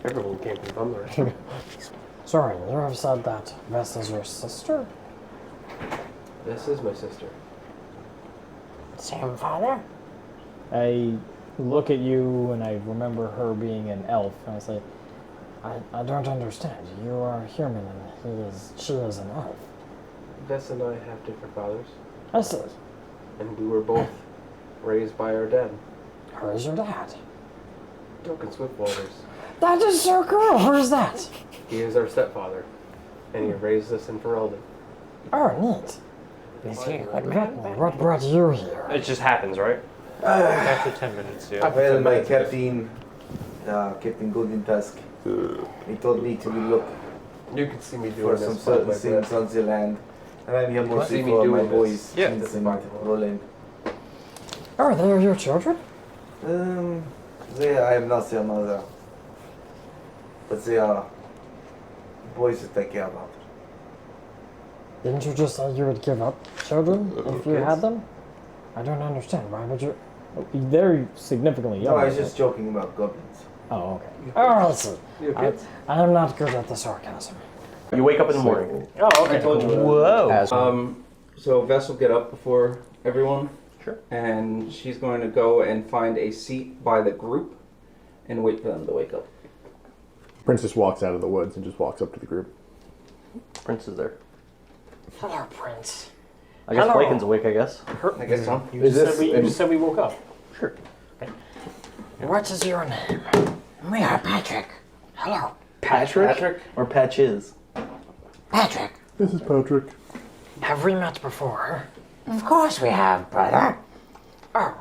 Everyone came from somewhere. Sorry, you have said that Vess is your sister? This is my sister. Same father? I look at you and I remember her being an elf, and I say, I don't understand. You are human and she is an elf. Vess and I have different fathers, I see. and we were both raised by our dad, Who is your dad? Duncan Swiftwaters. That is so cool. Who is that? He is our stepfather, and he raised us in Ferelden. Oh, neat. Is he a good man? Vekni, what brought you here? It just happens, right? After 10 minutes, yeah. Well, my captain, Captain Golden Tusk, he told me to look You can see me for doing some this. certain with my breath. things on the land. And I'm here see mostly me for my doing boys, this. Yeah. Vincent and Roland. Oh, they are your children? I am not their mother. But they are boys that I care about. Didn't you just say you would give up children if you Yes. had them? I don't understand. Why would you? they're significantly No, younger. I was just joking about goblins. Oh, okay. Oh, I see. You okay? I am not good at the sarcasm. You wake up in the morning. Oh, okay. I told you. Whoa. So Vess will get up before everyone. Sure. And she's going to go and find a seat by the group and wait for them to wake up. Princess walks out of the woods and just walks up to the group. Prince is there. Hello, Prince. I guess Hello. Bliken's awake, I guess. I guess so. You just said we woke up. Sure. What is your name? We are Patrick. Hello, Patrick? Or Patches. Patrick. This is Patrick. have we met before? Of course we have, brother. Oh.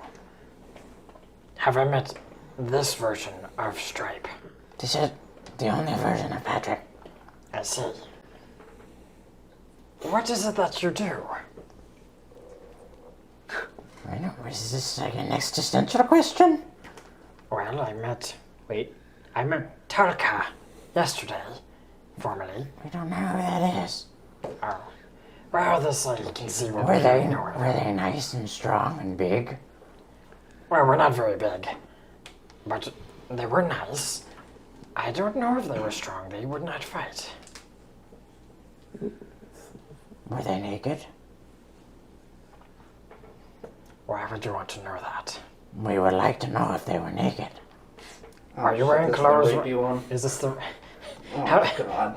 Have I met this version of Stripe? This is the only version of Patrick. I see. What is it that you do? I know, is this like an existential question? Well, I met Talca yesterday, formerly. We don't know who that is. Oh. Well, this you can see what Were we they know. were they nice and strong and big? Well, we're not very big, but they were nice. I don't know if they were strong. They would not fight. Were they naked? Why would you want to know that? We would like to know if they were naked. Are you wearing clothes? Is this the...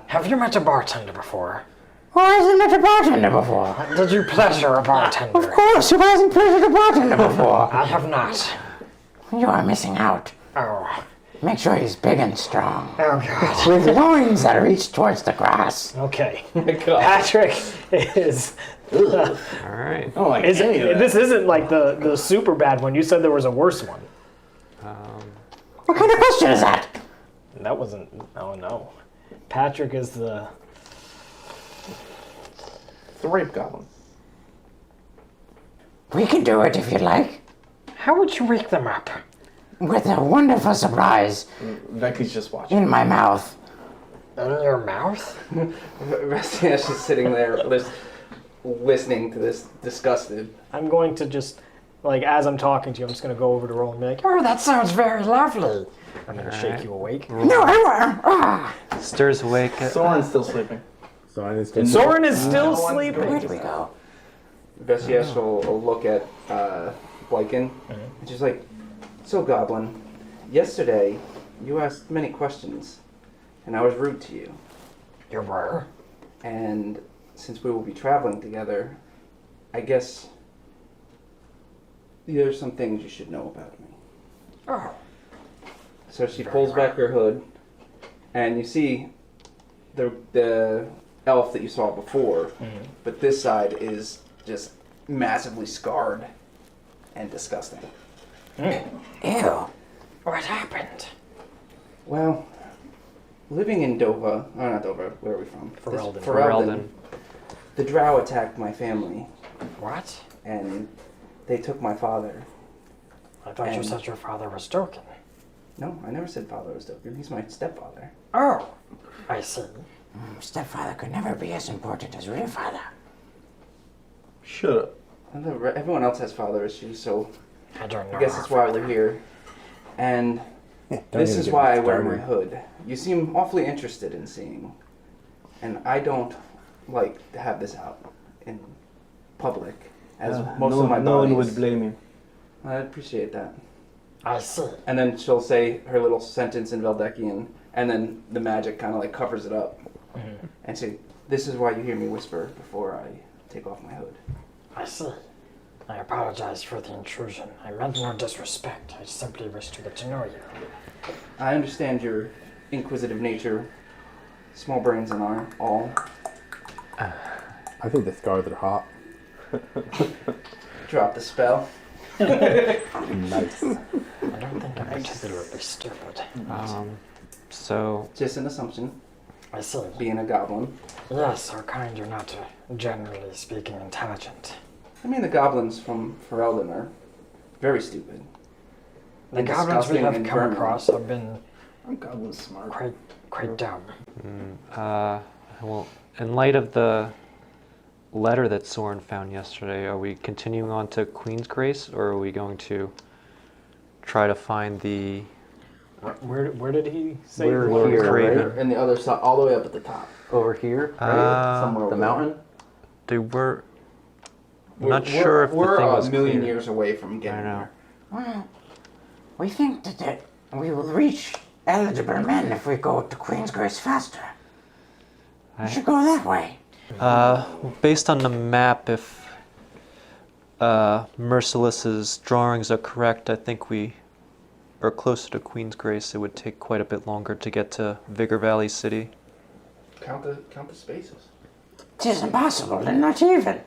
Have you met a bartender before? Who hasn't met a bartender before? Did you pleasure a bartender? Of course, who hasn't pleasured a bartender before? I have not. You are missing out. Oh. Make sure he's big and strong. Oh, God. With loins that reach towards the grass. Okay. Patrick is... Alright. Oh, I This isn't like the super bad one. You said there was a worse one. What kind of question is that? That wasn't... Oh, no. Patrick is the rape goblin. We can do it if you like. How would you wake them up? With a wonderful surprise Vekni's just watching. in my mouth. In your mouth? Veszelyes is sitting there. listening to this, disgusted. I'm going to just, like, as I'm talking to you, I'm just going to go over to Rolan and be like, oh, that sounds very lovely. I'm going to shake you awake. No, I won't. Stirs awake. Sorin's still sleeping. Sorin is still Sorin is still sleeping. Where do we go? Veszelyes will look at Bliken, and she's like, so Goblin, yesterday you asked many questions, and I was rude to you. You were? And since we will be traveling together, I guess there's some things you should know about me. Oh. So she pulls back her hood, and you see the elf that you saw before, but this side is just massively scarred and disgusting. Ew. What happened? Well, living in Dovah, oh not Dovah, where are we from? Ferelden. The Drow attacked my family. What? And they took my father. I thought you said your father was Doken. No, I never said father was Doken. He's my stepfather. Oh, I see. Stepfather could never be as important as real father. Shut up. Everyone else has father issues, so I don't know. I guess that's why we're here. And this is why I wear my hood. You seem awfully interested in seeing. And I don't like to have this out in public, as most of my no one buddies. would blame you. I appreciate that. I see. And then she'll say her little sentence in Veldekian, and then the magic kind of like covers it up. And say, this is why you hear me whisper before I take off my hood. I see. I apologize for the intrusion. I meant no disrespect. I simply wish to get to know you. I understand your inquisitive nature, small brains and all. I think the scars are hot. Drop the spell. Nice. I don't think I'm particularly stupid. So... Just an assumption. I see. Being a goblin. Yes, our kind are not, generally speaking, intelligent. I mean, the goblins from Ferelden are very stupid. The goblins we have come across have been goblins smart. Quite dumb. Well, in light of the letter that Sorin found yesterday, are we continuing on to Queensgrace, or are we going to try to find the... Where did he say? We're here, Craven. right? And the other side, all the way up at the top. Over here, right? Somewhere the over mountain. I'm not sure if the we're thing was a million clear. years away from getting I know. there. Well, we think that we will reach eligible men if we go to Queensgrace faster. We should go that way. Based on the map, if Merciless's drawings are correct, I think we are closer to Queensgrace. It would take quite a bit longer to get to Vigor Valley City. Count the spaces. 'Tis impossible, and not even.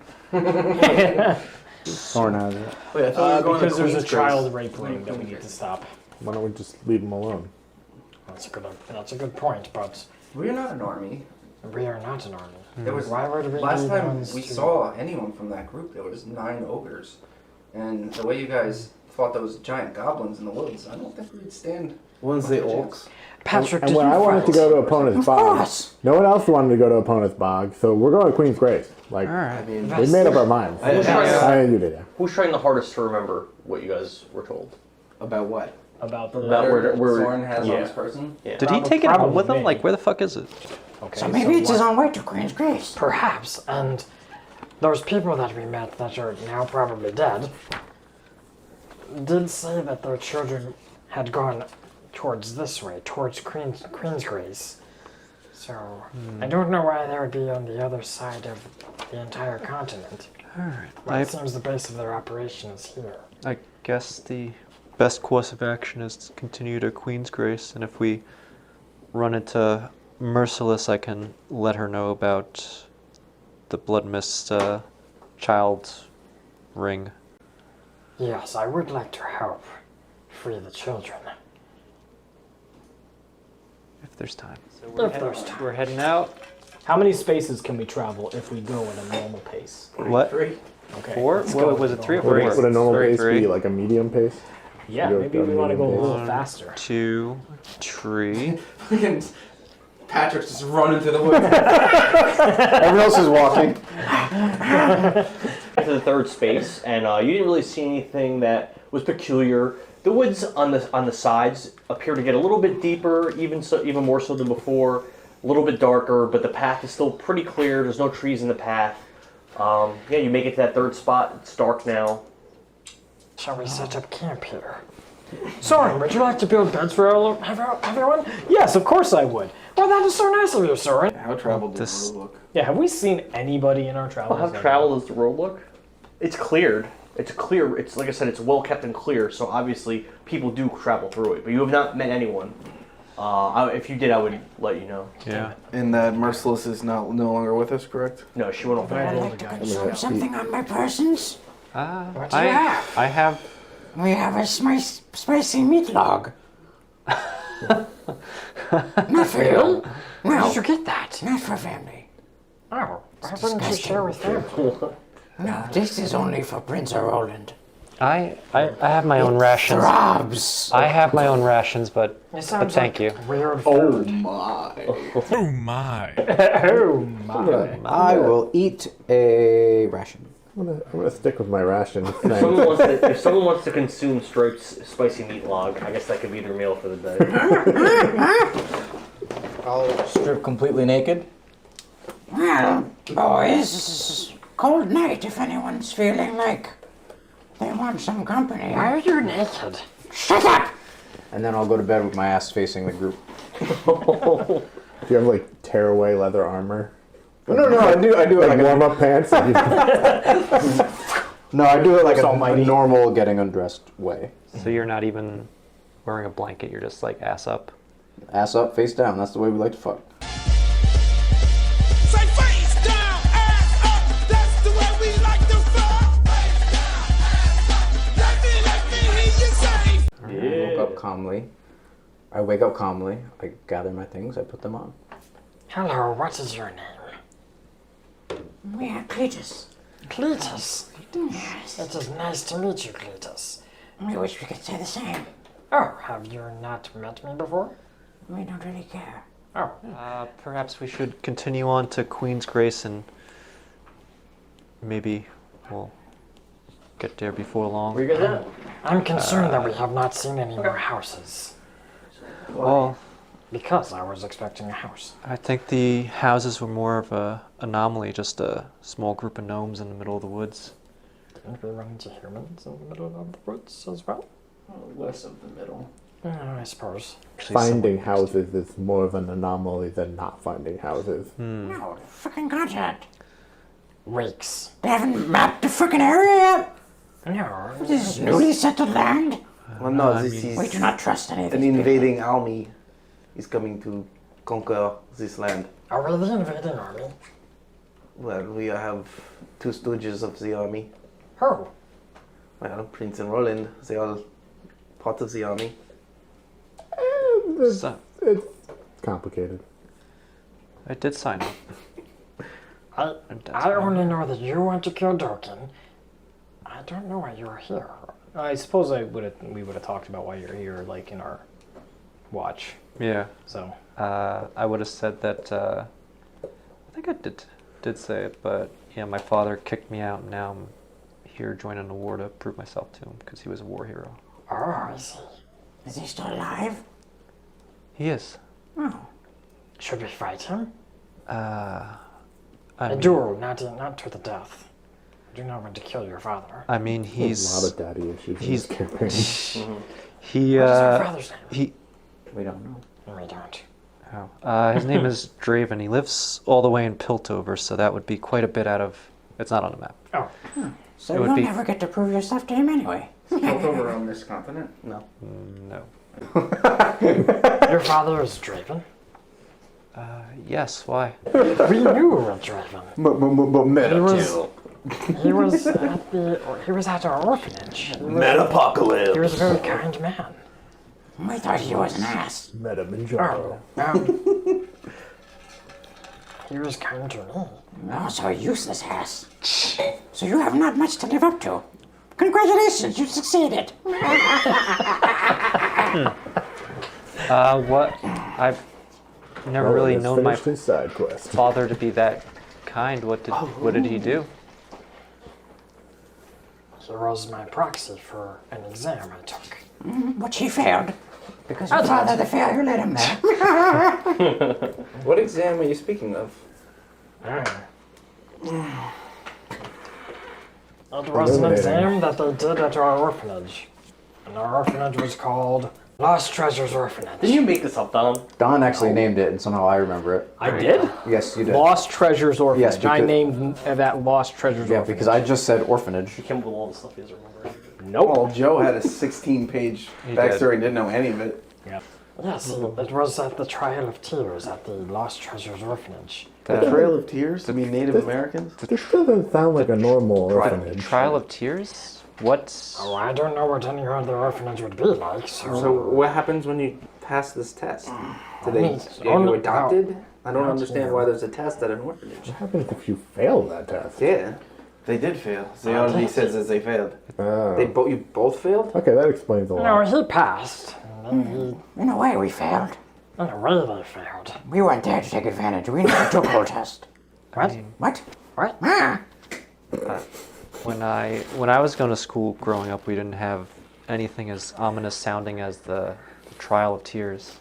Sorin has it. Wait, I thought we were going Because to there's a Queensgrace. child rape ring that we need to stop. Why don't we just leave him alone? That's a good point, but We're not an army. we are not an army. There was Why would we last be time ones we to- saw anyone from that group, there was 9 ogres, and the way you guys fought those giant goblins in the woods, I don't think we'd stand. One's the orcs. Patrick, And did when you I wanted to fight? go to Opponent's Of Bog, course. no one else wanted to go to Opponent's Bog, so we're going to Queen's Grace. Like, I mean, we made up our minds. Who's trying I didn't do that. Who's trying the hardest to remember what you guys were told? about what? About the About Letter where that Sorin has on yeah. his person. Yeah. Did he take it home with him? Like, where the fuck is it? Okay, So maybe it's what- his own way to Queensgrace. Perhaps, and those people that we met that are now probably dead did say that their children had gone towards this way, towards Queensgrace. So I don't know why they would be on the other side of the entire continent. Well, it seems the base of their operation is here. I guess the best course of action is to continue to Queensgrace, and if we run into Merciless, I can let her know about the Blood Mist child ring. Yes, I would like to help free the children. If there's time. So we're heading out. How many spaces can we travel if we go at a normal pace? What? 3. Okay. 4? let's What go was with it? 3 or Would 4? a normal pace Three. be like a medium pace? Yeah, You go maybe with we the want to go a medium little pace. faster. 2, 3. Patrick's just running through the woods. Everyone else is walking. to the third space, and you didn't really see anything that was peculiar. The woods on the sides appear to get a little bit deeper, even more so than before. A little bit darker, but the path is still pretty clear. There's no trees in the path. Yeah, you make it to that third spot. It's dark now. Shall we set up camp here? Sorin, would you like to build beds for everyone? Yes, of course I would. Well, that is so nice of you, Sorin. How traveled does the road look? Yeah, have we seen anybody in our travels? How traveled does the road look? It's cleared. It's clear. It's like I said. It's well kept and clear. So obviously people do travel through it. But you have not met anyone. If you did, I would let you know. Yeah. And that Merciless is no longer with us, correct? No, she went off. I'd like to consume something on my persons. What do you I have? I have. We have a spicy meat log. Not for you. Where did you get that? Not for family. Oh, why wouldn't you share with them? No, this is only for Prince Roland. I have my own rations. Throbs. I have my own rations, but sounds thank you. Weird Oh food. my. Oh my. Oh my. I will eat a ration. I'm gonna stick with my ration. If someone wants to consume Stripe's spicy meat log, I guess that could be their meal for the day. I'll strip completely naked. Well, boys, cold night if anyone's feeling like they want some company. Why are you naked? Shut up! And then I'll go to bed with my ass facing the group. Do you have like tearaway leather armor? No, I do it Like like warm up pants? No, I do it like a normal getting undressed way. So you're not even wearing a blanket. You're just like ass up. Ass up, face down. That's the way we like to fuck. Say face down, ass up. That's the way we like to fuck. Face down, ass up. Let me hear you say. I wake up calmly. I gather my things. I put them on. Hello, what is your name? We are Cletus. Cletus. Yes. It is nice to meet you, Cletus. We wish we could say the same. Oh, have you not met me before? We don't really care. Oh. Perhaps we should continue on to Queensgrace and maybe we'll get there before long. Where you guys at? I'm concerned that we have not seen any more houses. Well, Because I was expecting a house. I think the houses were more of a anomaly, just a small group of gnomes in the middle of the woods. Didn't we run into humans in the middle of the woods as well? West of the middle. I suppose. Finding houses is more of an anomaly than not finding houses. No, fucking contact. Weeks. They haven't mapped the fucking area yet. No. This is newly settled land. Well, no, this is We do not trust any of an these people. invading army is coming to conquer this land. Are we the invading army? Well, we have two stooges of the army. Who? Well, Prince and Roland, they are part of the army. It's complicated. I did sign up. I only know that you want to kill Doken. I don't know why you're here. I suppose we would have talked about why you're here, like in our watch. Yeah. So. I would have said that. I think I did say it, but yeah, my father kicked me out, and now I'm here joining the war to prove myself to him because he was a war hero. Oh, is he? Is he still alive? He is. Oh. Should we fight him? I A mean- duel, not to the death. I do not want to kill your father. I mean, There's a lot of daddy issues in this campaign. He. What is your father's name? He. We don't know. We don't. Oh. His name is Draven. He lives all the way in Piltover, so that would be quite a bit out of. It's not on the map. Oh. So It you'll would be- never get to prove your stuff to him anyway. Piltover on this continent? No. No. Your father is Draven? Yes. Why? We knew a Draven. But He was at our orphanage. Metapocalypse. He was a very kind man. We thought he was an ass. Meta Manjaro. He was kind to me. Also a useless ass. So you have not much to live up to. Congratulations, you succeeded. What? I've never really known my his side quest. father to be that kind. What did he do? He was my proxy for an exam I took. Which he failed. Because I he thought did. that the failure led him there. What exam are you speaking of? It was an exam that they did at our orphanage. And our orphanage was called Lost Treasures Orphanage. Didn't you make this up, Don? Don actually named it, and somehow I remember it. I did? Yes, you did. Lost Treasures Orphanage. Yes, I because- named that Lost Treasures Yeah, Orphanage. because I just said orphanage. He came up with all the stuff he doesn't remember. Nope. Well, Joe had a 16-page backstory and didn't know any of it. Yep. Yes, it was at the Trail of Tears at the Lost Treasures Orphanage. The Trail of Tears? I mean, Native Americans? This doesn't sound like a normal orphanage. Trial of Tears? What? Oh, I don't know what any other orphanage would be like, So what happens when you pass this test? Do they Only- get you only- adopted? I don't not understand here. why there's a test at an orphanage. What happens if you fail that test? Yeah. They did fail. They already says that they failed. Oh. You both failed? Okay, that explains a lot. No, he passed. And then In a way, we failed. in a way, they failed. We weren't there to take advantage. We never took our test. What? What? What? Ah! When I was going to school growing up, we didn't have anything as ominous sounding as the Trial of Tears.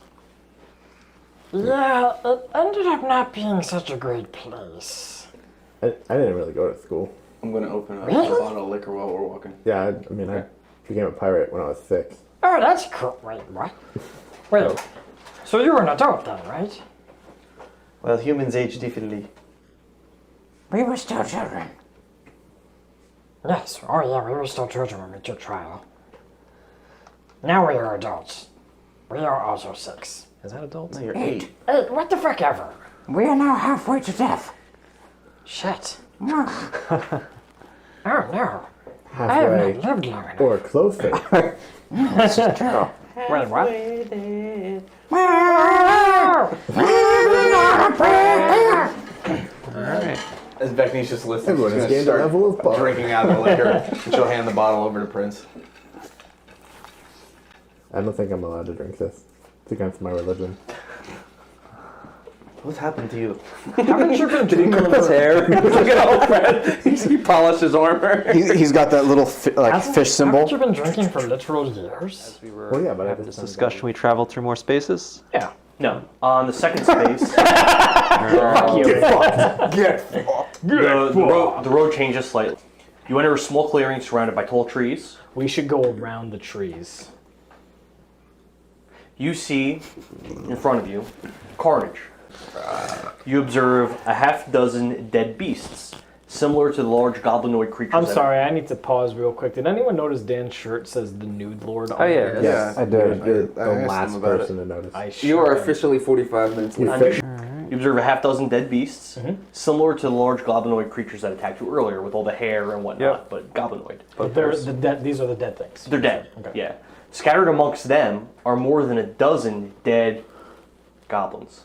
Yeah, it ended up not being such a great place. I didn't really go to school. I'm going to open up Really? a bottle of liquor while we're walking. Yeah, I mean, I became a pirate when I was 6. Oh, that's cool. Wait, what? Wait, so you were an adult then, right? Well, humans age differently. We were still children. Yes. Oh, yeah, we were still children when we took trial. Now we are adults. We are also 6. Is that adult? No, you're 8. 8, what the fuck ever? We are now halfway to death. Shit. Ah. Oh, no. I have Halfway. not lived long enough. Or closer. This is true. Wait, what? Alright. As Vekni's just listening, Everyone she's has going to gained a start level of power. drinking out of the liquor, and she'll hand the bottle over to Prince. I don't think I'm allowed to drink this. It's against my religion. What's happened to you? Haven't you been Did he comb his hair? Look at old Fred. He polished his armor. He's got that little fish symbol. Haven't you been drinking for literal years? We were Well, yeah, but I having just this discussion. We traveled through more spaces. Yeah. No. On the second space, Fuck you. the road changes slightly. You enter a small clearing surrounded by tall trees. We should go around the trees. You see, in front of you, carnage. You observe a half-dozen dead beasts, similar to the large goblinoid creatures. I'm that- sorry, I need to pause real quick. Did anyone notice Dan's shirt says the Nude Lord on Oh, yeah. it? Yes, I did. You're I the asked last him about person to notice. You are officially 45 minutes You late. fit- You observe a half-dozen dead beasts, similar to the large goblinoid creatures that attacked you earlier, with all the hair and whatnot, but goblinoid. But these are the dead things. They're dead. Okay. Yeah. Scattered amongst them are more than a dozen dead goblins.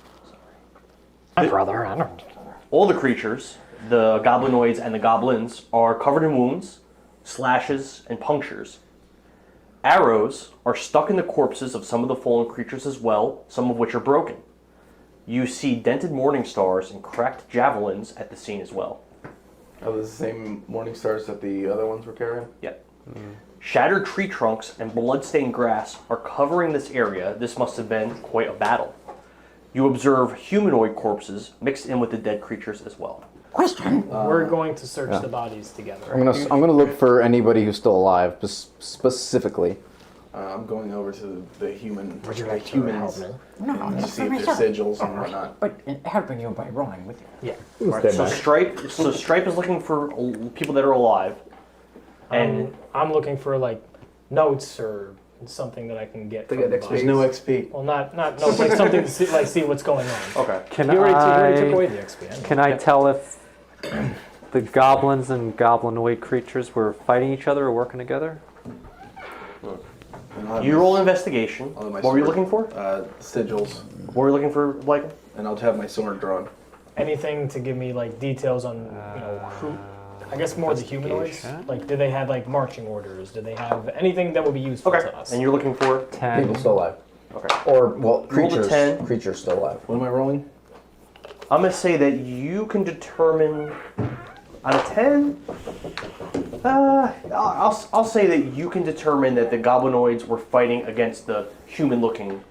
My brother, I don't... All the creatures, the goblinoids and the goblins, are covered in wounds, slashes, and punctures. Arrows are stuck in the corpses of some of the fallen creatures as well, some of which are broken. You see dented morning stars and cracked javelins at the scene as well. Oh, the same morning stars that the other ones were carrying? Yep. Shattered tree trunks and blood-stained grass are covering this area. This must have been quite a battle. You observe humanoid corpses mixed in with the dead creatures as well. Question. We're going to search the bodies together. I'm gonna look for anybody who's still alive, specifically. I'm going over to the human. Would you like to humans help me? No, to that's see for if there's myself. sigils and whatnot. But helping you by rolling with you. Yeah. Right, so Stripe is looking for people that are alive, and I'm looking for like notes or something that I can get. They From got the XP. bodies. There's no XP. Well, not notes, like something to see what's going on. okay. Can You already took away the XP. I know. Can I tell if the goblins and goblinoid creatures were fighting each other or working together? You roll investigation. I'll have my What were you sword. looking for? Sigils. What were you looking for, Bliken? And I'll have my sword drawn. Anything to give me like details on who? I guess more the humanoids. Like, do they have like marching orders? Do they have anything that would be useful to us? And you're looking for 10. People still alive. Okay. Or, well, Roll the creatures. 10. Creatures still alive. What am I rolling? I'm going to say that you can determine, out of 10, I'll say that you can determine that the goblinoids were fighting against the human-looking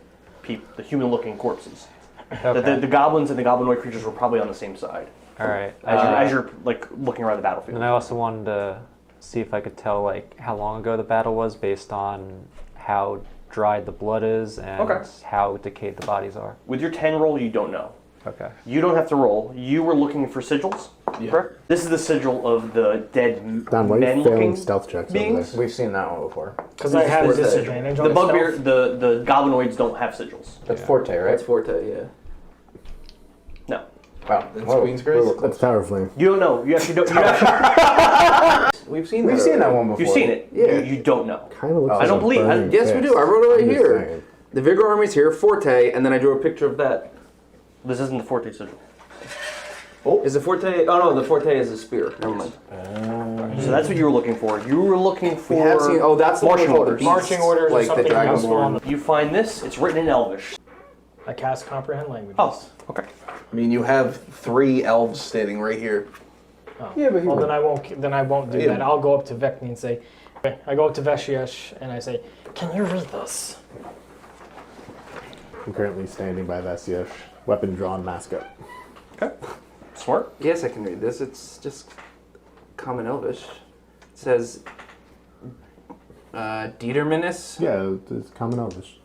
corpses. Okay. That the goblins and the goblinoid creatures were probably on the same side. All right. As you're like looking around the battlefield. And I also wanted to see if I could tell like how long ago the battle was based on how dried the blood is and how decayed the bodies are. With your 10 roll, you don't know. Okay. You don't have to roll. You were looking for sigils, correct? This is the sigil of the dead Don, why are you failing men-looking stealth checks over beings. there? We've seen that one before. Because I have a disadvantage on The bugbear, stealth. the goblinoids don't have sigils. That's Forte, right? That's Forte, yeah. No. Wow. That's Whoa, Queensgrace? That's Tower Flame. You don't know. You actually don't. You actually, We've seen that one before. you've seen it. Yeah. You don't know. Kind of looks I like don't a believe- I- burning Yes, we fist. do. I wrote it right I'm just here. saying. The Vigor Army's here, Forte, and then I drew a picture of that. This isn't the Forte sigil. Is the Forte? Oh no, the Forte is a spear. Never mind. So that's what you were looking for. You were looking for We have seen. Oh, that's the marching one called the orders. beast, Marching orders or like the something else on Dragonborn. You find this. It's written in Elvish. I cast comprehend languages. Oh, okay. I mean, you have 3 elves standing right here. Oh. Yeah, but well, then I won't do that. I'll go up to Vekni and say, I go up to Veszelyes and I say, can you read this? I'm currently standing by Veszelyes, weapon drawn, mask up. Okay. Smart. Yes, I can read this. It's just common Elvish. It says, Dieterminus. Yeah, it's common Elvish.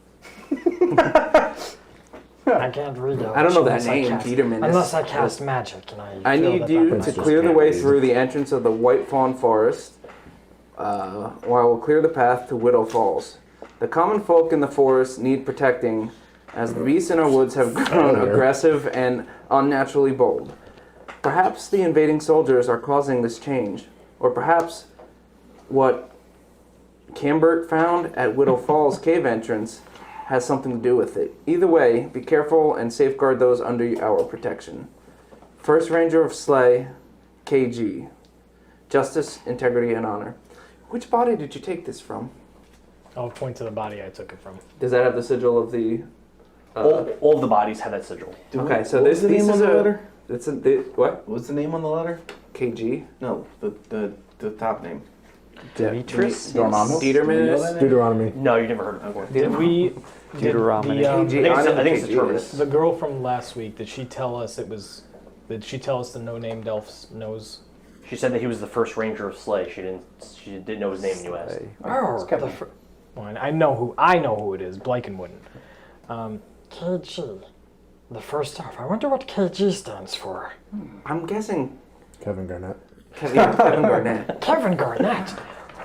I can't read it. I don't know that unless name, cast- Dieterminus. Unless I cast magic, and I feel need that you that to might- clear the can't way read. through the entrance of the White Fawn Forest, while I will clear the path to Widow Falls. The common folk in the forest need protecting, as the beasts in our woods have grown aggressive and unnaturally bold. Perhaps the invading soldiers are causing this change, or perhaps what Cambert found at Widow Falls cave entrance has something to do with it. Either way, be careful and safeguard those under our protection. First Ranger of Slay, KG. Justice, integrity, and honor. Which body did you take this from? I'll point to the body I took it from. Does that have the sigil of the... All of the bodies have that sigil. Okay, so What this was the name is on the a... letter? It's a... what? What's the name on the letter? KG? No, the top name. Demetrius? Dormammu? Dieterminus? Deuteronomy. No, you never heard of it before. Did we... Deuteronomy. I think it's KG Determinus. The girl from last week, did she tell us it was... Did she tell us the no-named elf's nose? She said that he was the first Ranger of Slay. She didn't know his name in the U.S. Oh, Well, I know who it is. Bliken wouldn't. KG. The first elf. I wonder what KG stands for. I'm guessing Kevin Garnett. Kevin Garnett. Kevin Garnett.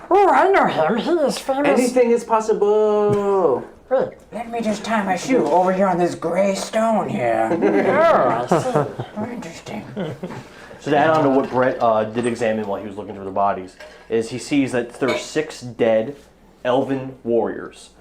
Oh, I know him. He is famous. Anything is possible. Wait. Let me just tie my shoe over here on this gray stone here. Oh, I see. Oh, interesting. So to add on to what Brett did examine while he was looking for the bodies, is he sees that there are 6 dead elven warriors.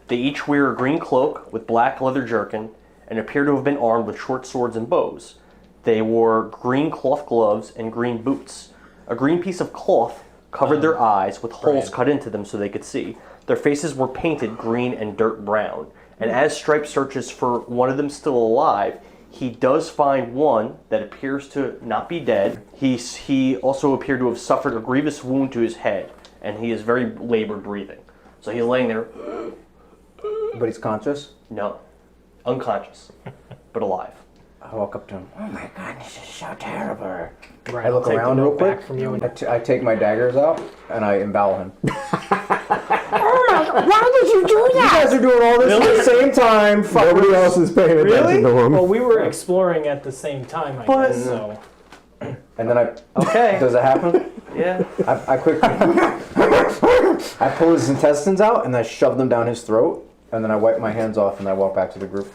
They each wear a green cloak with black leather jerkin and appear to have been armed with short swords and bows. They wore green cloth gloves and green boots. A green piece of cloth covered their eyes with holes cut into them so they could see. Their faces were painted green and dirt brown. And as Stripe searches for one of them still alive, he does find one that appears to not be dead. He also appeared to have suffered a grievous wound to his head, and he is very labored breathing. So he's laying there. But he's conscious? No. Unconscious, but alive. I walk up to him. Oh my god, this is so terrible. Right, I look I'll take around the real note quick. back from you. I take my daggers out and I embowel him. Oh my, why did you do You that? guys are doing all this at the same time. Nobody else is paying attention to him. Well, we were exploring at the same time, I guess, so... And then I... Okay. Does it happen? Yeah. I quickly... I pull his intestines out and I shove them down his throat. And then I wipe my hands off and I walk back to the group.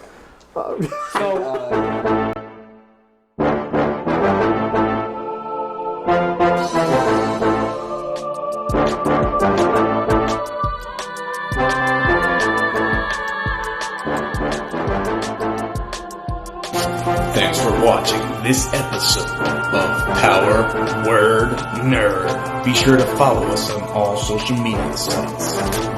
Thanks for watching this episode of Power Word Nerd. Be sure to follow us on all social media sites.